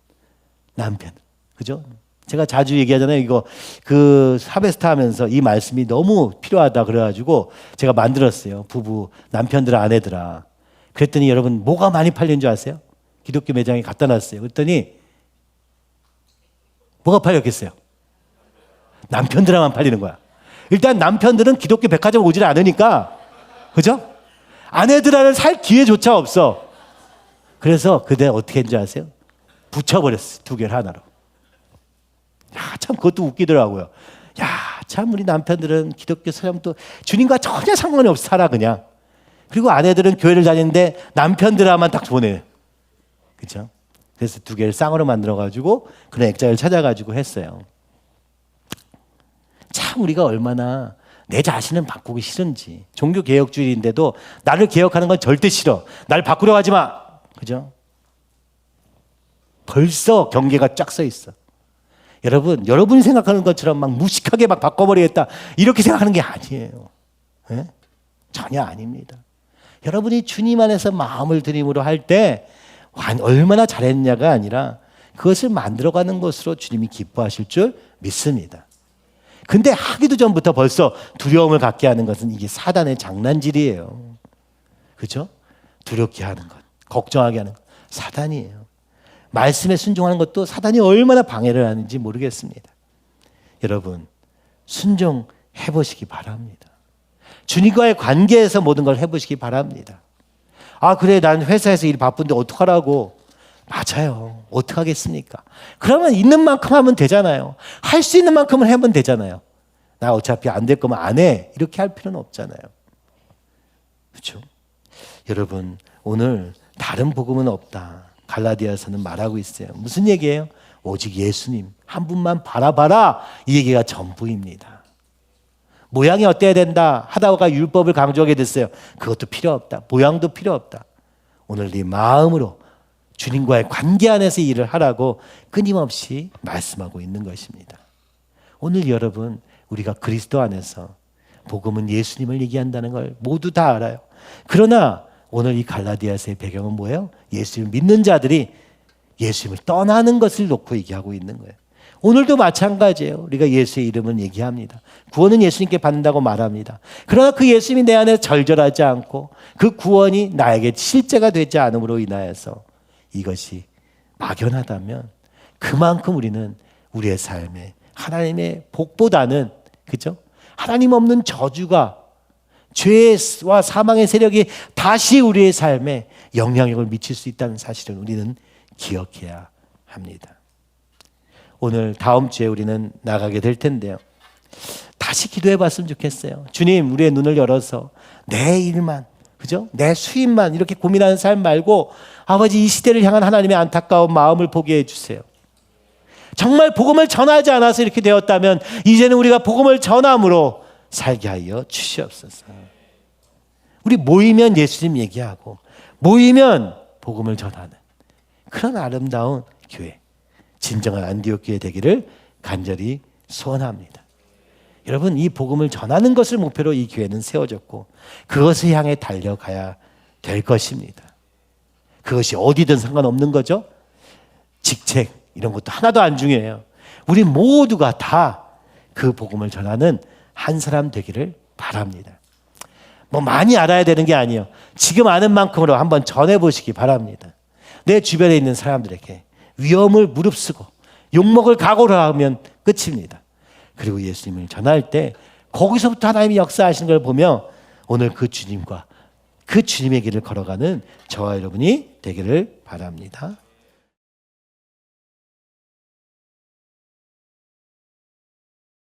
남편, 그죠? 제가 자주 얘기하잖아요. 이거 그 하베스트 하면서 이 말씀이 너무 필요하다 그래가지고 제가 만들었어요. 부부 남편들아 아내들아. 그랬더니 여러분 뭐가 많이 팔린 줄 아세요? 기독교 매장에 갖다 놨어요. 그랬더니 뭐가 팔렸겠어요? 남편들만 팔리는 거야. 일단 남편들은 기독교 백화점 오질 않으니까, 그죠? 아내들아를 살 기회조차 없어. 그래서 그때 어떻게 했는지 아세요? 붙여버렸어. 두 개를 하나로. 야, 참 그것도 웃기더라고요. 야, 참 우리 남편들은 기독교 사람도 주님과 전혀 상관이 없어 살아 그냥. 그리고 아내들은 교회를 다니는데 남편들아만 딱 보내. 그렇죠? 그래서 두 개를 쌍으로 만들어가지고 그런 액자를 찾아가지고 했어요. 참 우리가 얼마나 내 자신을 바꾸기 싫은지. 종교 개혁주의인데도 나를 개혁하는 건 절대 싫어. 날 바꾸려 하지 마. 그죠? 벌써 경계가 쫙 서 있어. 여러분, 여러분이 생각하는 것처럼 막 무식하게 막 바꿔버리겠다 이렇게 생각하는 게 아니에요. 예? 전혀 아닙니다. 여러분이 주님 안에서 마음을 들임으로 할 때 얼마나 잘했냐가 아니라 그것을 만들어가는 것으로 주님이 기뻐하실 줄 믿습니다. 근데 하기도 전부터 벌써 두려움을 갖게 하는 것은 이게 사단의 장난질이에요. 그죠? 두렵게 하는 것, 걱정하게 하는 것, 사단이에요. 말씀에 순종하는 것도 사단이 얼마나 방해를 하는지 모르겠습니다. 여러분, 순종해 보시기 바랍니다. 주님과의 관계에서 모든 걸 해보시기 바랍니다. 아, 그래, 난 회사에서 일 바쁜데 어떡하라고. 맞아요. 어떡하겠습니까? 그러면 있는 만큼 하면 되잖아요. 할 수 있는 만큼은 하면 되잖아요. 나 어차피 안 될 거면 안 해. 이렇게 할 필요는 없잖아요. 그렇죠? 여러분, 오늘 다른 복음은 없다. 갈라디아서는 말하고 있어요. 무슨 얘기예요? 오직 예수님 한 분만 바라봐라. 이 얘기가 전부입니다. 모양이 어때야 된다 하다가 율법을 강조하게 됐어요. 그것도 필요 없다. 모양도 필요 없다. 오늘 네 마음으로 주님과의 관계 안에서 일을 하라고 끊임없이 말씀하고 있는 것입니다. 오늘 여러분, 우리가 그리스도 안에서 복음은 예수님을 얘기한다는 걸 모두 다 알아요. 그러나 오늘 이 갈라디아서의 배경은 뭐예요? 예수님을 믿는 자들이 예수님을 떠나는 것을 놓고 얘기하고 있는 거예요. 오늘도 마찬가지예요. 우리가 예수의 이름은 얘기합니다. 구원은 예수님께 받는다고 말합니다. 그러나 그 예수님이 내 안에 절절하지 않고 그 구원이 나에게 실제가 되지 않음으로 인하여서 이것이 막연하다면 그만큼 우리는 우리의 삶에 하나님의 복보다는, 그죠? 하나님 없는 저주가, 죄와 사망의 세력이 다시 우리의 삶에 영향력을 미칠 수 있다는 사실을 우리는 기억해야 합니다. 오늘 다음 주에 우리는 나가게 될 텐데요. 다시 기도해 봤으면 좋겠어요. 주님, 우리의 눈을 열어서 내 일만, 그죠? 내 수입만 이렇게 고민하는 삶 말고 아버지, 이 시대를 향한 하나님의 안타까운 마음을 보게 해주세요. 정말 복음을 전하지 않아서 이렇게 되었다면 이제는 우리가 복음을 전함으로 살게 하여 주시옵소서. 우리 모이면 예수님 얘기하고 모이면 복음을 전하는 그런 아름다운 교회, 진정한 안디옥 교회 되기를 간절히 소원합니다. 여러분, 이 복음을 전하는 것을 목표로 이 교회는 세워졌고 그것을 향해 달려가야 될 것입니다. 그것이 어디든 상관없는 거죠. 직책 이런 것도 하나도 안 중요해요. 우리 모두가 다 그 복음을 전하는 한 사람 되기를 바랍니다. 뭐 많이 알아야 되는 게 아니에요. 지금 아는 만큼으로 한번 전해보시기 바랍니다. 내 주변에 있는 사람들에게 위험을 무릅쓰고 욕먹을 각오를 하면 끝입니다. 그리고 예수님을 전할 때 거기서부터 하나님이 역사하시는 걸 보며 오늘 그 주님과 그 주님의 길을 걸어가는 저와 여러분이 되기를 바랍니다.